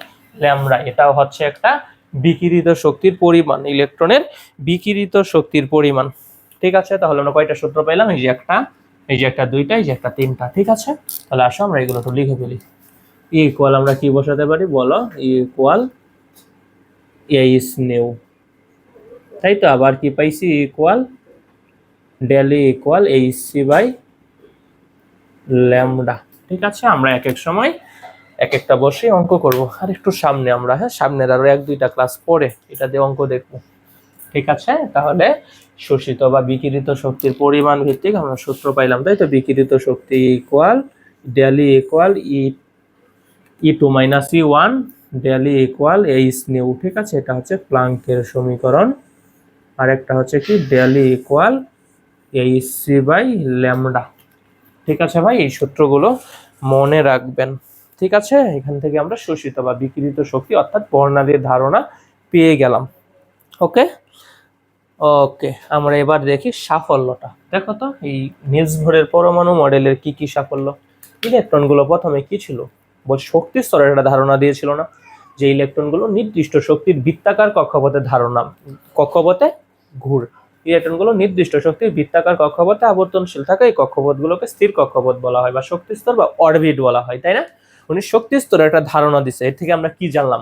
ল্যামডা, এটাও হচ্ছে একটা বিকিরিত শক্তির পরিমাণ, ইলেকট্রনের বিকিরিত শক্তির পরিমাণ। ঠিক আছে, তাহলে আমরা কয়টা সূত্র পাইলাম? এই যে একটা, এই যে একটা, দুইটা, এই যে একটা, তিনটা। ঠিক আছে, তাহলে আসো আমরা এগুলো তো লিখে ফেলি। ই ইকুয়াল আমরা কি বসাতে পারি বলো? ই ইকুয়াল এইচ নিউ, তাই তো? আবার কি পাইছি? Equal del equal H C by lambda. ঠিক আছে, আমরা এক এক সময় এক একটা বসে অঙ্ক করব। আর একটু সামনে আমরা, হ্যাঁ, সামনের আরো এক দুইটা ক্লাস পরে এটা দিয়ে অঙ্ক দেখবো। ঠিক আছে, তাহলে শোষিত বা বিকিরিত শক্তির পরিমাণ ভিত্তিক আমরা সূত্র পাইলাম, তাই তো? বিকিরিত শক্তি equal del equal E two minus E one del equal H nu. ঠিক আছে, এটা হচ্ছে প্লাঙ্কের সমীকরণ। আর একটা হচ্ছে কি? Del equal H C by lambda. ঠিক আছে ভাই, এই সূত্রগুলো মনে রাখবেন। ঠিক আছে, এখান থেকে আমরা শোষিত বা বিকিরিত শক্তি অর্থাৎ বর্ণালীর ধারণা পেয়ে গেলাম। ওকে ওকে, আমরা এবার দেখি সাফল্যটা। দেখো তো এই নিলস ভোরের পরমাণু মডেলের কি কি সাফল্য। ইলেকট্রনগুলো প্রথমে কি ছিল? বল শক্তি স্তরের একটা ধারণা দিয়েছিল না, যে ইলেকট্রনগুলো নির্দিষ্ট শক্তির বৃত্তাকার কক্ষপথে কক্ষপথে ঘুর। ইলেকট্রনগুলো নির্দিষ্ট শক্তির বৃত্তাকার কক্ষপথে আবর্তনশীল থাকা এই কক্ষপথগুলোকে স্থির কক্ষপথ বলা হয় বা শক্তি স্তর বা অরবিট বলা হয়, তাই না? উনি শক্তি স্তরের একটা ধারণা দিছে। এর থেকে আমরা কি জানলাম?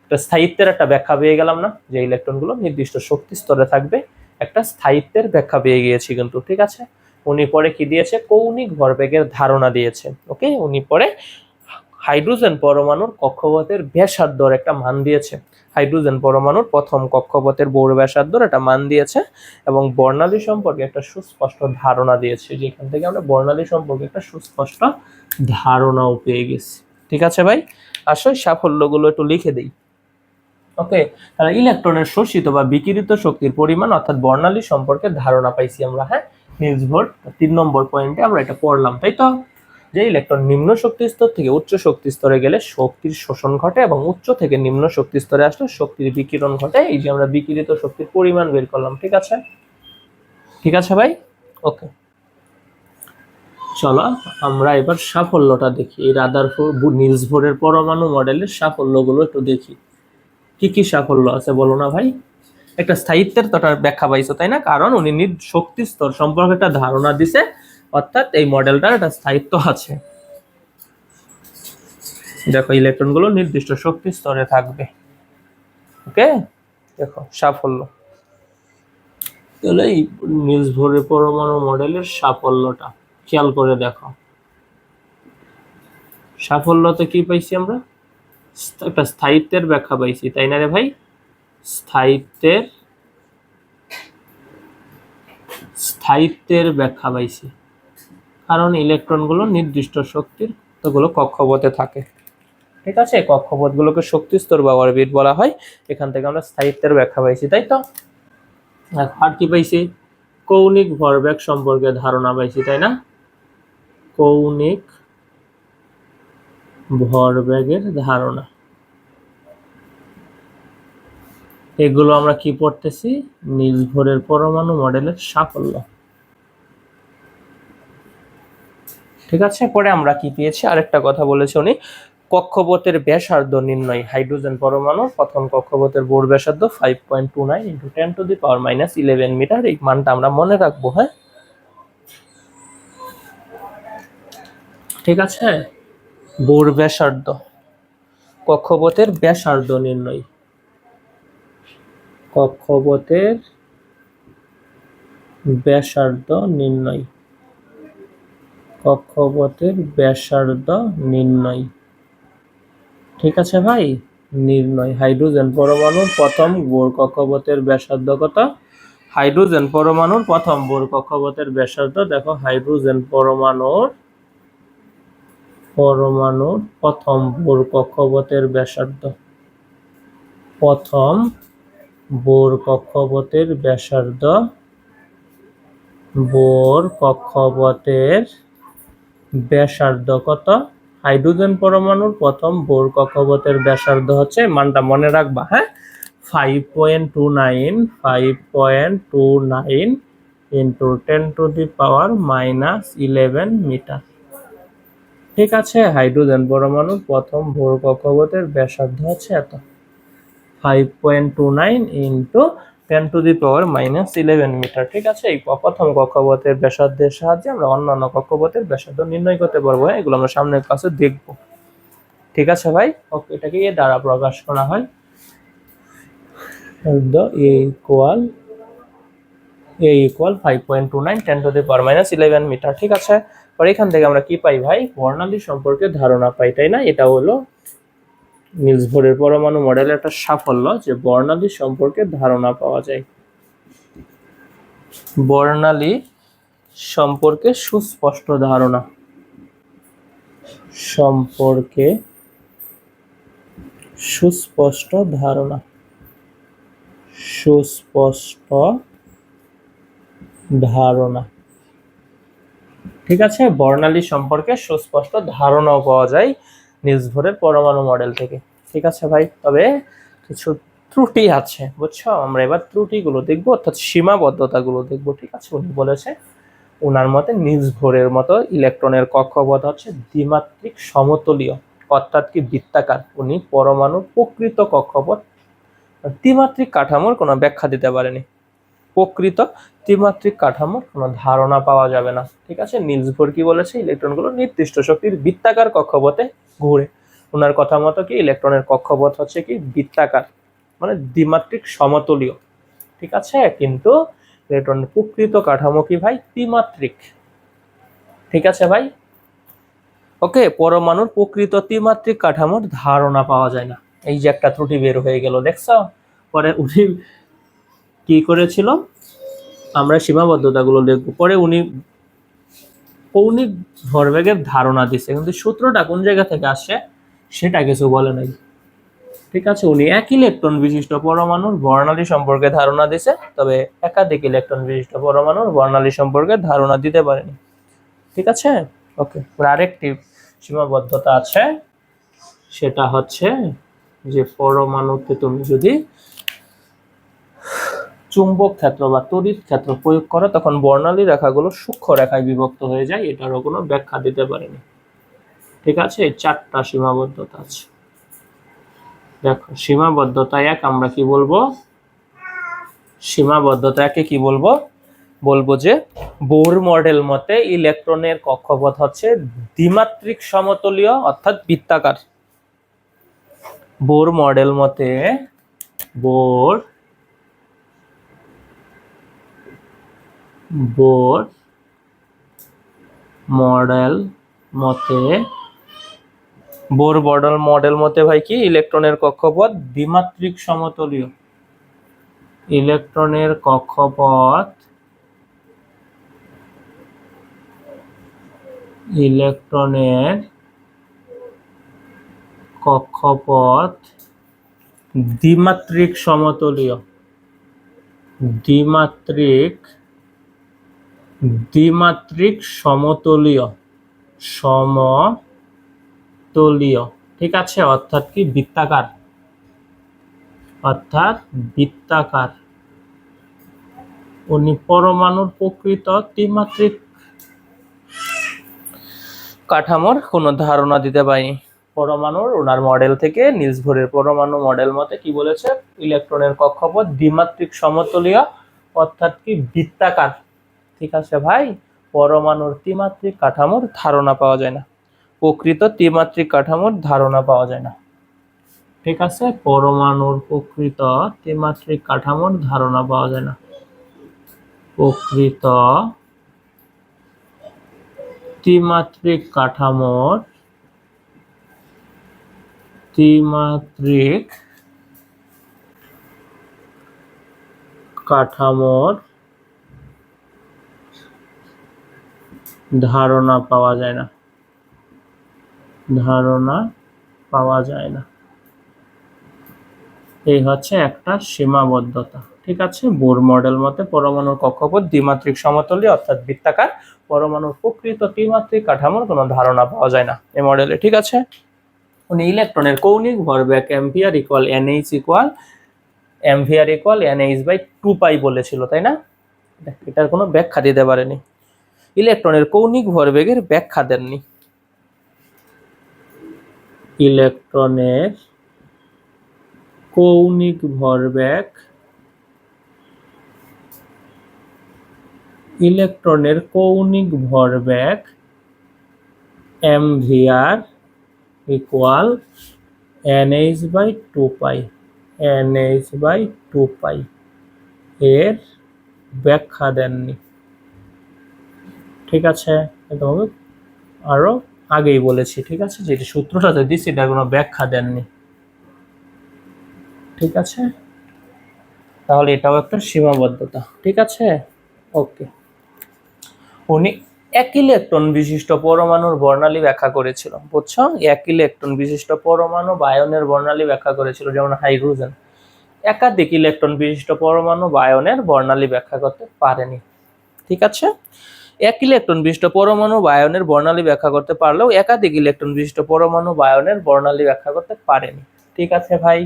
একটা স্থায়িত্বের একটা ব্যাখ্যা পেয়ে গেলাম না, যে ইলেকট্রনগুলো নির্দিষ্ট শক্তি স্তরে থাকবে, একটা স্থায়িত্বের ব্যাখ্যা পেয়ে গিয়েছি কিন্তু। ঠিক আছে, উনি পরে কি দিয়েছে, কৌণিক ভরবেগের ধারণা দিয়েছে। ওকে, উনি পরে হাইড্রোজেন পরমাণুর কক্ষপথের ব্যাসার্ধর একটা মান দিয়েছে। হাইড্রোজেন পরমাণুর প্রথম কক্ষপথের বড় ব্যাসার্ধর একটা মান দিয়েছে এবং বর্ণালী সম্পর্কে একটা সুস্পষ্ট ধারণা দিয়েছে, যেখান থেকে আমরা বর্ণালী সম্পর্কে একটা সুস্পষ্ট ধারণাও পেয়ে গেছি। ঠিক আছে ভাই, আসলে সাফল্যগুলো একটু লিখে দেই। ওকে, তাহলে ইলেকট্রনের শোষিত বা বিকিরিত শক্তির পরিমাণ অর্থাৎ বর্ণালী সম্পর্কে ধারণা পাইছি আমরা। হ্যাঁ, নিলস ভোর 3 নম্বর পয়েন্টে আমরা এটা পড়লাম, তাই তো, যে ইলেকট্রন নিম্ন শক্তি স্তর থেকে উচ্চ শক্তি স্তরে গেলে শক্তির শোষণ ঘটে এবং উচ্চ থেকে নিম্ন শক্তি স্তরে আসলে শক্তির বিকিরণ ঘটে। এই যে আমরা বিকিরিত শক্তির পরিমাণ বের করলাম। ঠিক আছে, ঠিক আছে ভাই। ওকে, চলো আমরা এবার সাফল্যটা দেখি। এই রাদারফোর্ড নিলস ভোরের পরমাণু মডেলের সাফল্যগুলো একটু দেখি। কি কি সাফল্য আছে বলো না ভাই? একটা স্থায়িত্বের তো ব্যাখ্যা পাইছো, তাই না? কারণ উনি শক্তি স্তর সম্পর্কে একটা ধারণা দিছে, অর্থাৎ এই মডেলটার একটা স্থায়িত্ব আছে। দেখো, ইলেকট্রনগুলো নির্দিষ্ট শক্তি স্তরে থাকবে। ওকে, দেখো সাফল্য। তাহলে এই নিলস ভোরের পরমাণু মডেলের সাফল্যটা খেয়াল করে দেখো। সাফল্যতে কি পাইছি আমরা? একটা স্থায়িত্বের ব্যাখ্যা পাইছি, তাই না রে ভাই? স্থায়িত্বের ব্যাখ্যা পাইছি, কারণ ইলেকট্রনগুলো নির্দিষ্ট শক্তির কতগুলো কক্ষপথে থাকে। ঠিক আছে, কক্ষপথগুলোকে শক্তি স্তর বা অরবিট বলা হয়। এখান থেকে আমরা স্থায়িত্বের ব্যাখ্যা পাইছি, তাই তো। আর কি পাইছি? কৌণিক ভরবেগ সম্পর্কে ধারণা পাইছি, তাই না? কৌণিক ভরবেগের ধারণা, এগুলো আমরা কি পড়তেছি? নিলস ভোরের পরমাণু মডেলের সাফল্য। ঠিক আছে, পরে আমরা কি পেয়েছি? আরেকটা কথা বলেছে উনি, কক্ষপথের ব্যাসার্ধ নির্ণয়। হাইড্রোজেন পরমাণুর প্রথম কক্ষপথের বোর ব্যাসার্ধ 5.29 × 10⁻11 মিটার। এই মানটা আমরা মনে রাখবো। হ্যাঁ, ঠিক আছে, বোর ব্যাসার্ধ, কক্ষপথের ব্যাসার্ধ নির্ণয়, কক্ষপথের ব্যাসার্ধ নির্ণয়, কক্ষপথের ব্যাসার্ধ নির্ণয়। ঠিক আছে ভাই, নির্ণয়। হাইড্রোজেন পরমাণুর প্রথম বোর কক্ষপথের ব্যাসার্ধ কত? হাইড্রোজেন পরমাণুর প্রথম বোর কক্ষপথের ব্যাসার্ধ, দেখো, হাইড্রোজেন পরমাণুর প্রথম বোর কক্ষপথের ব্যাসার্ধ, প্রথম বোর কক্ষপথের ব্যাসার্ধ, বোর কক্ষপথের ব্যাসার্ধ কত? হাইড্রোজেন পরমাণুর প্রথম বোর কক্ষপথের ব্যাসার্ধ হচ্ছে, মানটা মনে রাখবা। হ্যাঁ, 5.29 × 10⁻11 মিটার। ঠিক আছে, হাইড্রোজেন পরমাণুর প্রথম বোর কক্ষপথের ব্যাসার্ধ হচ্ছে এত, 5.29 × 10⁻11 মিটার। ঠিক আছে, এই প্রথম কক্ষপথের ব্যাসার্ধের সাহায্যে আমরা অন্যান্য কক্ষপথের ব্যাসার্ধ নির্ণয় করতে পারবো। এগুলো আমরা সামনের ক্লাসে দেখবো। ঠিক আছে ভাই, ওকে, এটাকে এ দ্বারা প্রকাশ করা হয়, A = 5.29 × 10⁻11 মিটার। ঠিক আছে, পরে এখান থেকে আমরা কি পাই ভাই? বর্ণালী সম্পর্কে ধারণা পাই, তাই না? এটা হলো নিলস ভোরের পরমাণু মডেলের একটা সাফল্য, যে বর্ণালী সম্পর্কে ধারণা পাওয়া যায়, বর্ণালী সম্পর্কে সুস্পষ্ট ধারণা, সম্পর্কে সুস্পষ্ট ধারণা, সুস্পষ্ট ধারণা। ঠিক আছে, বর্ণালী সম্পর্কে সুস্পষ্ট ধারণাও পাওয়া যায় নিলস ভোরের পরমাণু মডেল থেকে। ঠিক আছে ভাই, তবে কিছু ত্রুটি আছে, বুঝছো? আমরা এবার ত্রুটিগুলো দেখবো, অর্থাৎ সীমাবদ্ধতাগুলো দেখবো। ঠিক আছে, উনি বলেছে ওনার মতে নিলস ভোরের মতো ইলেকট্রনের কক্ষপথ হচ্ছে দ্বিমাত্রিক সমতলীয়, অর্থাৎ কি বৃত্তাকার। উনি পরমাণুর প্রকৃত কক্ষপথ ত্রিমাত্রিক কাঠামোর কোনো ব্যাখ্যা দিতে পারেনি, প্রকৃত ত্রিমাত্রিক কাঠামোর কোনো ধারণা পাওয়া যাবে না। ঠিক আছে, নিলস ভোর কি বলেছে? ইলেকট্রনগুলো নির্দিষ্ট শক্তির বৃত্তাকার কক্ষপথে ঘুরে। ওনার কথা মতো কি ইলেকট্রনের কক্ষপথ হচ্ছে কি বৃত্তাকার, মানে দ্বিমাত্রিক সমতলীয়। ঠিক আছে, কিন্তু ইলেকট্রনের প্রকৃত কাঠামো কি ভাই? ত্রিমাত্রিক। ঠিক আছে ভাই? ওকে, পরমাণুর প্রকৃত ত্রিমাত্রিক কাঠামোর ধারণা পাওয়া যায় না। এই যে একটা ত্রুটি বের হয়ে গেল, দেখছো? পরে উনি কি করেছিল, আমরা সীমাবদ্ধতাগুলো দেখব। পরে উনি কৌণিক ভরবেগের ধারণা দিছে, কিন্তু সূত্রটা কোন জায়গা থেকে আসছে সেটা কিছু বলে নাই। ঠিক আছে, উনি এক ইলেকট্রন বিশিষ্ট পরমাণুর বর্ণালী সম্পর্কে ধারণা দিছে, তবে একাধিক ইলেকট্রন বিশিষ্ট পরমাণুর বর্ণালী সম্পর্কে ধারণা দিতে পারেনি। ঠিক আছে, ওকে। আরেকটি সীমাবদ্ধতা আছে, সেটা হচ্ছে যে পরমাণুতে তুমি যদি চুম্বক ক্ষেত্র বা তড়িৎ ক্ষেত্র প্রয়োগ করো, তখন বর্ণালী রেখাগুলো সূক্ষ্ম রেখায় বিভক্ত হয়ে যায়। এটারও কোনো ব্যাখ্যা দিতে পারেনি। ঠিক আছে, এই 4টা সীমাবদ্ধতা আছে। দেখো, সীমাবদ্ধতা এক আমরা কি বলবো? সীমাবদ্ধতা একে কি বলবো? বলবো যে বোর মডেল মতে ইলেকট্রনের কক্ষপথ হচ্ছে দ্বিমাত্রিক সমতলীয় অর্থাৎ বৃত্তাকার। বোর মডেল মতে বোর মডেল মতে ভাই কি ইলেকট্রনের কক্ষপথ দ্বিমাত্রিক সমতলীয়। ইলেকট্রনের কক্ষপথ দ্বিমাত্রিক সমতলীয়। সমতলীয়। ঠিক আছে, অর্থাৎ কি বৃত্তাকার। উনি পরমাণুর প্রকৃত ত্রিমাত্রিক কাঠামোর কোনো ধারণা দিতে পারেনি। পরমাণুর ওনার মডেল থেকে নিলস বোরের পরমাণু মডেল মতে কি বলেছে? ইলেকট্রনের কক্ষপথ দ্বিমাত্রিক সমতলীয় অর্থাৎ কি বৃত্তাকার। ঠিক আছে ভাই, পরমাণুর ত্রিমাত্রিক কাঠামোর ধারণা পাওয়া যায় না, প্রকৃত ত্রিমাত্রিক কাঠামোর ধারণা পাওয়া যায় না। ঠিক আছে, পরমাণুর প্রকৃত ত্রিমাত্রিক কাঠামোর ধারণা পাওয়া যায় না। প্রকৃত ত্রিমাত্রিক কাঠামোর ধারণা পাওয়া যায় না। এই হচ্ছে একটা সীমাবদ্ধতা। ঠিক আছে, বোর মডেল মতে পরমাণুর কক্ষপথ দ্বিমাত্রিক সমতলীয় অর্থাৎ বৃত্তাকার। পরমাণুর প্রকৃত ত্রিমাত্রিক কাঠামোর কোনো ধারণা পাওয়া যায় না এই মডেলে। ঠিক আছে, উনি ইলেকট্রনের কৌণিক ভরবেগ অ্যাম্পিয়ার ইকুয়াল NH/2π বলেছিল, তাই না? এটার কোনো ব্যাখ্যা দিতে পারেনি। ইলেকট্রনের কৌণিক ভরবেগের ব্যাখ্যা দেননি। ইলেকট্রনের কৌণিক ভরবেগ mvr ইকুয়াল NH/2π এর ব্যাখ্যা দেননি। ঠিক আছে, এটা আরো আগেই বলেছি। ঠিক আছে, যেটা সূত্রটা দিচ্ছি সেটার কোনো ব্যাখ্যা দেননি। ঠিক আছে, তাহলে এটাও একটা সীমাবদ্ধতা। ঠিক আছে, ওকে। উনি এক ইলেকট্রন বিশিষ্ট পরমাণুর বর্ণালী ব্যাখ্যা করেছিল। বুঝছো, এক ইলেকট্রন বিশিষ্ট পরমাণু বা আয়নের বর্ণালী ব্যাখ্যা করেছিল, যেমন হাইড্রোজেন। একাধিক ইলেকট্রন বিশিষ্ট পরমাণু বা আয়নের বর্ণালী ব্যাখ্যা করতে পারেনি। ঠিক আছে, এক ইলেকট্রন বিশিষ্ট পরমাণু বা আয়নের বর্ণালী ব্যাখ্যা করতে পারলেও একাধিক ইলেকট্রন বিশিষ্ট পরমাণু বা আয়নের বর্ণালী ব্যাখ্যা করতে পারেনি। ঠিক আছে ভাই,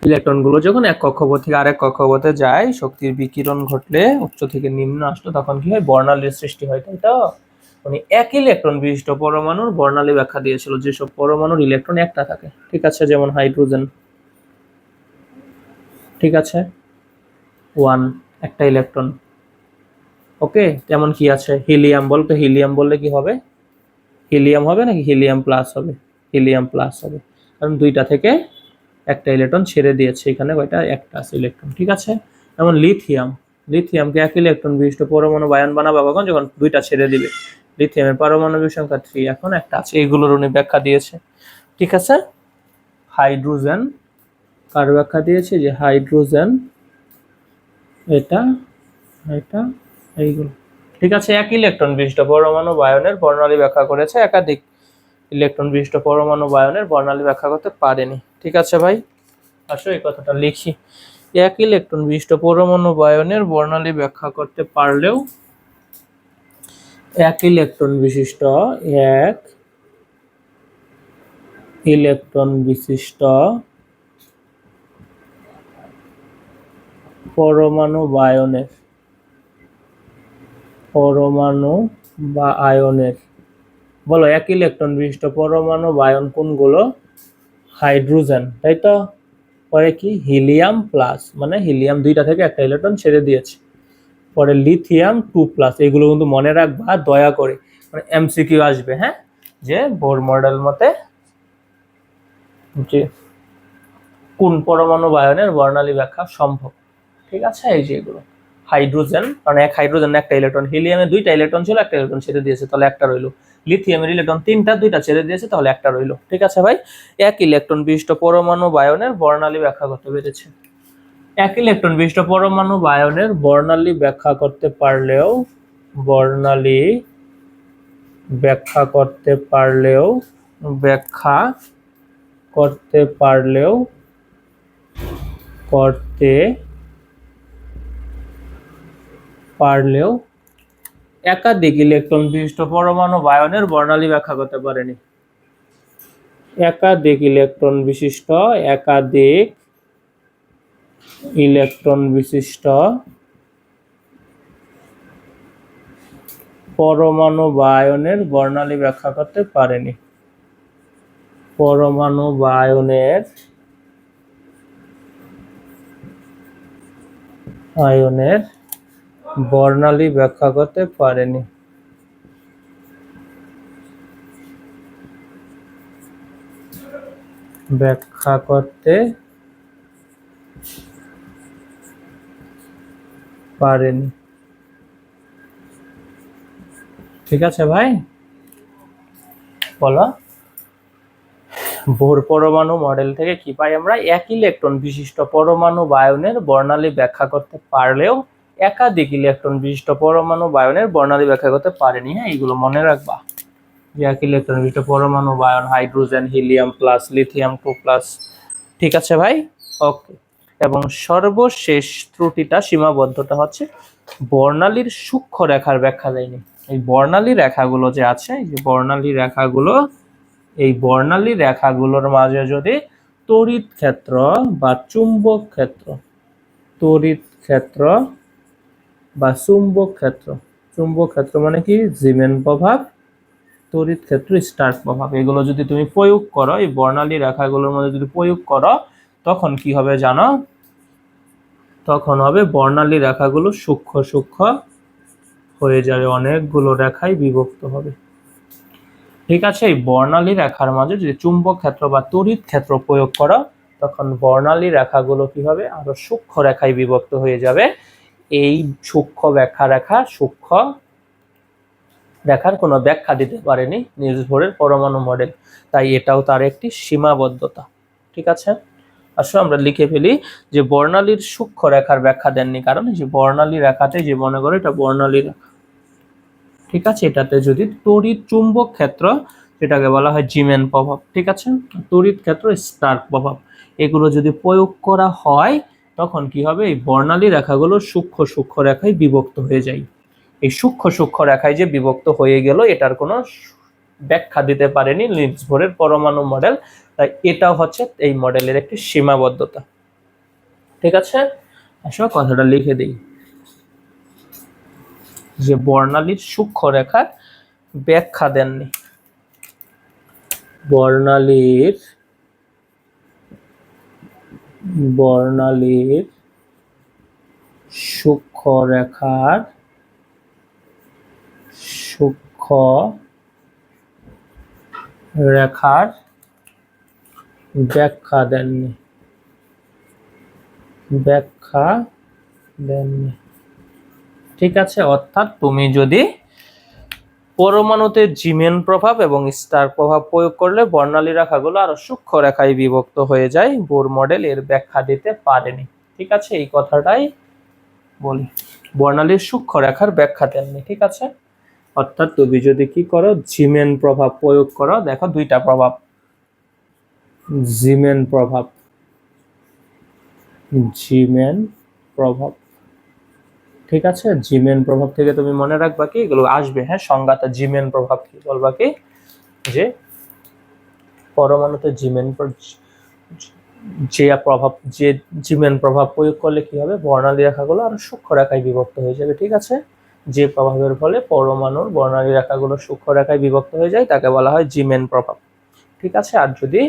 ইলেকট্রনগুলো যখন এক কক্ষপথ থেকে আরেক কক্ষপথে যায়, শক্তির বিকিরণ ঘটলে উচ্চ থেকে নিম্ন আসলো, তখন কি হয়? বর্ণালীর সৃষ্টি হয়, তাই তো? মানে এক ইলেকট্রন বিশিষ্ট পরমাণুর বর্ণালী ব্যাখ্যা দিয়েছিল, যেসব পরমাণুর ইলেকট্রন একটা থাকে। ঠিক আছে, যেমন হাইড্রোজেন। ঠিক আছে, 1 একটা ইলেকট্রন। ওকে, তেমন কি আছে? হিলিয়াম। বলতো হিলিয়াম বললে কি হবে? হিলিয়াম হবে নাকি হিলিয়াম প্লাস হবে? হিলিয়াম প্লাস হবে, কারণ দুইটা থেকে একটা ইলেকট্রন ছেড়ে দিয়েছে। এখানে কয়টা? একটা আছে ইলেকট্রন। ঠিক আছে, যেমন লিথিয়াম। লিথিয়ামকে এক ইলেকট্রন বিশিষ্ট পরমাণু বা আয়ন বানাবো কখন, যখন দুইটা ছেড়ে দিবে। লিথিয়ামের পারমাণবিক সংখ্যা 3, এখন একটা আছে, এগুলোর উনি ব্যাখ্যা দিয়েছে। ঠিক আছে, হাইড্রোজেন কার ব্যাখ্যা দিয়েছে, যে হাইড্রোজেন এটা এটা এইগুলো। ঠিক আছে, এক ইলেকট্রন বিশিষ্ট পরমাণু বা আয়নের বর্ণালী ব্যাখ্যা করেছে, একাধিক ইলেকট্রন বিশিষ্ট পরমাণু বা আয়নের বর্ণালী ব্যাখ্যা করতে পারেনি। ঠিক আছে ভাই, আসো এই কথাটা লিখি। এক ইলেকট্রন বিশিষ্ট পরমাণু বা আয়নের বর্ণালী ব্যাখ্যা করতে পারলেও এক ইলেকট্রন বিশিষ্ট এক ইলেকট্রন বিশিষ্ট পরমাণু বা আয়নের বলো এক ইলেকট্রন বিশিষ্ট পরমাণু বা আয়ন কোনগুলো? হাইড্রোজেন, তাই তো। পরে কি হিলিয়াম প্লাস, মানে হিলিয়াম দুইটা থেকে একটা ইলেকট্রন ছেড়ে দিয়েছে। পরে লিথিয়াম 2+, এগুলো কিন্তু মনে রাখবা দয়া করে, মানে এমসিকিউ আসবে, হ্যাঁ, যে বোর মডেল মতে যে কোন পরমাণু বা আয়নের বর্ণালী ব্যাখ্যা সম্ভব। ঠিক আছে, এই যে এগুলো হাইড্রোজেন, কারণ এক হাইড্রোজেন একটা ইলেকট্রন, হিলিয়ামে দুইটা ইলেকট্রন ছিল, একটা ইলেকট্রন ছেড়ে দিয়েছে, তাহলে একটা রইলো। লিথিয়ামের ইলেকট্রন তিনটা, দুইটা ছেড়ে দিয়েছে, তাহলে একটা রইলো। ঠিক আছে ভাই, এক ইলেকট্রন বিশিষ্ট পরমাণু বা আয়নের বর্ণালী ব্যাখ্যা করতে পেরেছে। এক ইলেকট্রন বিশিষ্ট পরমাণু বা আয়নের বর্ণালী ব্যাখ্যা করতে পারলেও ব্যাখ্যা করতে পারলেও একাধিক ইলেকট্রন বিশিষ্ট পরমাণু বা আয়নের বর্ণালী ব্যাখ্যা করতে পারেনি। একাধিক ইলেকট্রন বিশিষ্ট পরমাণু বা আয়নের বর্ণালী ব্যাখ্যা করতে পারেনি। পরমাণু বা আয়নের বর্ণালী ব্যাখ্যা করতে পারেনি। ব্যাখ্যা করতে পারেনি। ঠিক আছে ভাই, বলো বোর পরমাণু মডেল থেকে কি পাই আমরা? এক ইলেকট্রন বিশিষ্ট পরমাণু বা আয়নের বর্ণালী ব্যাখ্যা করতে পারলেও একাধিক ইলেকট্রন বিশিষ্ট পরমাণু বা আয়নের বর্ণালী ব্যাখ্যা করতে পারেনি। হ্যাঁ, এইগুলো মনে রাখবা, যে এক ইলেকট্রন বিশিষ্ট পরমাণু বা ion hydrogen, helium plus, lithium 2+। ঠিক আছে ভাই, ওকে। এবং সর্বশেষ ত্রুটিটা, সীমাবদ্ধতা হচ্ছে বর্ণালীর সূক্ষ্ম রেখার ব্যাখ্যা দেয়নি। এই বর্ণালী রেখাগুলো যে আছে, এই বর্ণালী রেখাগুলোর মাঝে যদি তড়িৎ ক্ষেত্র বা চুম্বক ক্ষেত্র, চুম্বক ক্ষেত্র মানে কি জিমেন প্রভাব, তড়িৎ ক্ষেত্র স্টার্ক প্রভাব, এগুলো যদি তুমি প্রয়োগ করো, এই বর্ণালী রেখাগুলোর মধ্যে যদি প্রয়োগ করো, তখন কি হবে জানো? তখন হবে বর্ণালী রেখাগুলো সূক্ষ্ম হয়ে যাবে, অনেকগুলো রেখায় বিভক্ত হবে। ঠিক আছে, এই বর্ণালী রেখার মাঝে যদি চুম্বক ক্ষেত্র বা তড়িৎ ক্ষেত্র প্রয়োগ করো, তখন বর্ণালী রেখাগুলো কি হবে? আরো সূক্ষ্ম রেখায় বিভক্ত হয়ে যাবে। এই সূক্ষ্ম রেখার কোনো ব্যাখ্যা দিতে পারেনি নিলস বোরের পরমাণু মডেল, তাই এটাও তার একটি সীমাবদ্ধতা। ঠিক আছে, আসলে আমরা লিখে ফেলি যে বর্ণালীর সূক্ষ্ম রেখার ব্যাখ্যা দেননি, কারণ যে বর্ণালী রেখাতে, যে মনে করো এটা বর্ণালী রেখা, ঠিক আছে, এটাতে যদি তড়িৎ চুম্বক ক্ষেত্র, যেটাকে বলা হয় জিমেন প্রভাব, ঠিক আছে, তড়িৎ ক্ষেত্র স্টার্ক প্রভাব, এগুলো যদি প্রয়োগ করা হয়, তখন কি হবে? এই বর্ণালী রেখাগুলো সূক্ষ্ম রেখায় বিভক্ত হয়ে যায়। এই সূক্ষ্ম রেখায় যে বিভক্ত হয়ে গেল, এটার কোনো ব্যাখ্যা দিতে পারেনি নিলস বোরের পরমাণু মডেল, তাই এটাও হচ্ছে এই মডেলের একটি সীমাবদ্ধতা। ঠিক আছে, আসলে কথাটা লিখে দিই, যে বর্ণালীর সূক্ষ্ম রেখার ব্যাখ্যা দেননি। বর্ণালীর সূক্ষ্ম রেখার ব্যাখ্যা দেননি। ঠিক আছে, অর্থাৎ তুমি যদি পরমাণুতে জিমেন প্রভাব এবং স্টার প্রভাব প্রয়োগ করলে বর্ণালী রেখাগুলো আরো সূক্ষ্ম রেখায় বিভক্ত হয়ে যায়। বোর মডেল এর ব্যাখ্যা দিতে পারেনি। ঠিক আছে, এই কথাটাই বলি, বর্ণালীর সূক্ষ্ম রেখার ব্যাখ্যা দেননি। ঠিক আছে, অর্থাৎ তুমি যদি কি করো, জিমেন প্রভাব প্রয়োগ করো, দেখো দুইটা প্রভাব, জিমেন প্রভাব, জিমেন প্রভাব। ঠিক আছে, জিমেন প্রভাব থেকে তুমি মনে রাখবা কি এগুলো আসবে, হ্যাঁ, সংজ্ঞাটা জিমেন প্রভাব কি বলবা কি, যে পরমাণুতে যে জিমেন প্রভাব প্রয়োগ করলে কি হবে, বর্ণালী রেখাগুলো আরো সূক্ষ্ম রেখায় বিভক্ত হয়ে যাবে। ঠিক আছে, যে প্রভাবের ফলে পরমাণুর বর্ণালী রেখাগুলো সূক্ষ্ম রেখায় বিভক্ত হয়ে যায় তাকে বলা হয় জিমেন প্রভাব। ঠিক আছে, আর যদি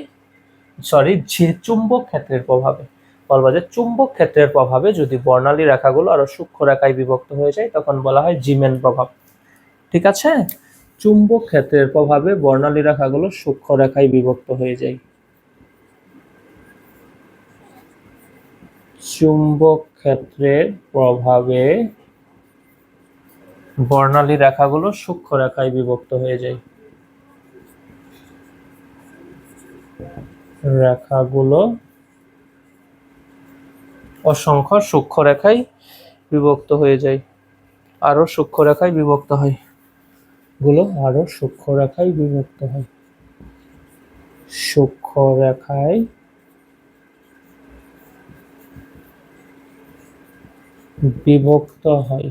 যে চুম্বক ক্ষেত্রের প্রভাবে বলবা, যে চুম্বক ক্ষেত্রের প্রভাবে যদি বর্ণালী রেখাগুলো আরো সূক্ষ্ম রেখায় বিভক্ত হয়ে যায় তখন বলা হয় জিমেন প্রভাব। ঠিক আছে, চুম্বক ক্ষেত্রের প্রভাবে বর্ণালী রেখাগুলো সূক্ষ্ম রেখায় বিভক্ত হয়ে যায়। চুম্বক ক্ষেত্রের প্রভাবে বর্ণালী রেখাগুলো সূক্ষ্ম রেখায় বিভক্ত হয়ে যায়। রেখাগুলো অসংখ্য সূক্ষ্ম রেখায় বিভক্ত হয়ে যায়, আরো সূক্ষ্ম রেখায় বিভক্ত হয়, আরো সূক্ষ্ম রেখায় বিভক্ত হয়, সূক্ষ্ম রেখায় বিভক্ত হয়।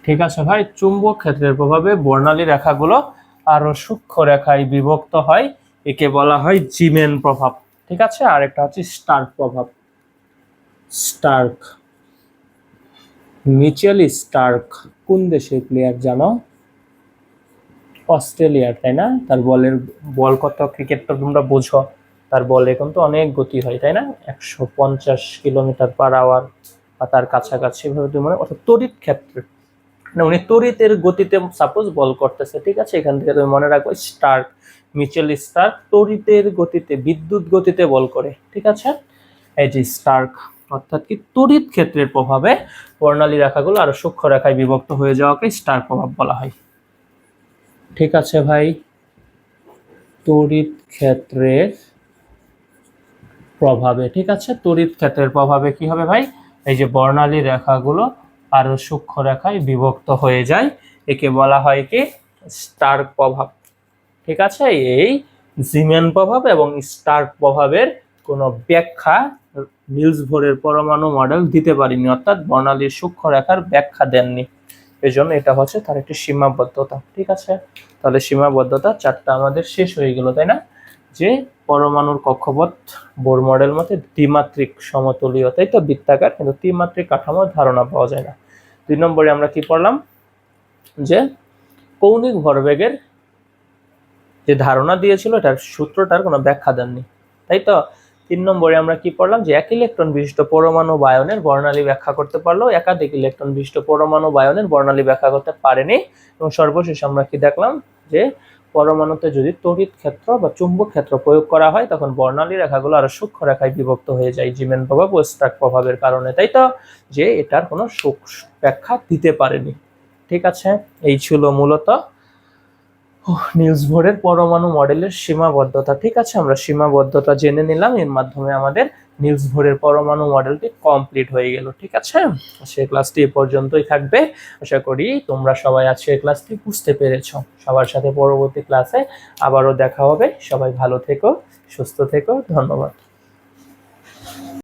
ঠিক আছে ভাই, চুম্বক ক্ষেত্রের প্রভাবে বর্ণালী রেখাগুলো আরো সূক্ষ্ম রেখায় বিভক্ত হয়, একে বলা হয় জিমেন প্রভাব। ঠিক আছে, আর একটা হচ্ছে স্টার্ক প্রভাব। স্টার্ক, মিচেল স্টার্ক কোন দেশের প্লেয়ার জানো? অস্ট্রেলিয়ার, তাই না? তার বল কত, ক্রিকেট তো তোমরা বোঝো, তার বলে কিন্তু অনেক গতি হয়, তাই না? 150 কিলোমিটার পার আওয়ার বা তার কাছাকাছি ভাবে তুমি অর্থাৎ তড়িৎ ক্ষেত্রে, মানে উনি তড়িতের গতিতে সাপোজ বল করতেছে। ঠিক আছে, এখান থেকে তুমি মনে রাখো স্টার্ক, মিচেল স্টার্ক তড়িতের গতিতে, বিদ্যুৎ গতিতে বল করে। ঠিক আছে, এই যে স্টার্ক, অর্থাৎ কি তড়িৎ ক্ষেত্রের প্রভাবে বর্ণালী রেখাগুলো আরো সূক্ষ্ম রেখায় বিভক্ত হয়ে যাওয়াকে স্টার্ক প্রভাব বলা হয়। ঠিক আছে ভাই, তড়িৎ ক্ষেত্রের প্রভাবে, ঠিক আছে, তড়িৎ ক্ষেত্রের প্রভাবে কি হবে ভাই, এই যে বর্ণালী রেখাগুলো আরো সূক্ষ্ম রেখায় বিভক্ত হয়ে যায়, একে বলা হয় কি স্টার্ক প্রভাব। ঠিক আছে, এই জিমেন প্রভাব এবং স্টার্ক প্রভাবের কোনো ব্যাখ্যা নিলস বোরের পরমাণু মডেল দিতে পারেনি, অর্থাৎ বর্ণালীর সূক্ষ্ম রেখার ব্যাখ্যা দেননি। এই জন্য এটা হচ্ছে তার একটি সীমাবদ্ধতা। ঠিক আছে, তাহলে সীমাবদ্ধতা চারটা আমাদের শেষ হয়ে গেল, তাই না? যে পরমাণুর কক্ষপথ বোর মডেল মতে দ্বিমাত্রিক সমতলীয়, তাই তো, বৃত্তাকার, কিন্তু ত্রিমাত্রিক কাঠামোর ধারণা পাওয়া যায় না। 2 নম্বরে আমরা কি পড়লাম, যে কৌণিক ভরবেগের যে ধারণা দিয়েছিল এটার সূত্রটার কোনো ব্যাখ্যা দেননি, তাই তো। 3 নম্বরে আমরা কি পড়লাম, যে এক ইলেকট্রন বিশিষ্ট পরমাণু বা আয়নের বর্ণালী ব্যাখ্যা করতে পারলো, একাধিক ইলেকট্রন বিশিষ্ট পরমাণু বা আয়নের বর্ণালী ব্যাখ্যা করতে পারেনি। এবং সর্বশেষ আমরা কি দেখলাম, যে পরমাণুতে যদি তড়িৎ ক্ষেত্র বা চুম্বক ক্ষেত্র প্রয়োগ করা হয় তখন বর্ণালী রেখাগুলো আরো সূক্ষ্ম রেখায় বিভক্ত হয়ে যায় জিমেন প্রভাব ও স্টার্ক প্রভাবের কারণে, তাই তো, যে এটার কোনো ব্যাখ্যা দিতে পারেনি। ঠিক আছে, এই ছিল মূলত নিলস বোরের পরমাণু মডেলের সীমাবদ্ধতা। ঠিক আছে, আমরা সীমাবদ্ধতা জেনে নিলাম, এর মাধ্যমে আমাদের নিলস বোরের পরমাণু মডেলটি কমপ্লিট হয়ে গেল। ঠিক আছে, আজকের ক্লাসটি এ পর্যন্তই থাকবে। আশা করি তোমরা সবাই আজকের ক্লাসটি বুঝতে পেরেছো। সবার সাথে পরবর্তী ক্লাসে আবারও দেখা হবে। সবাই ভালো থেকো, সুস্থ থেকো, ধন্যবাদ।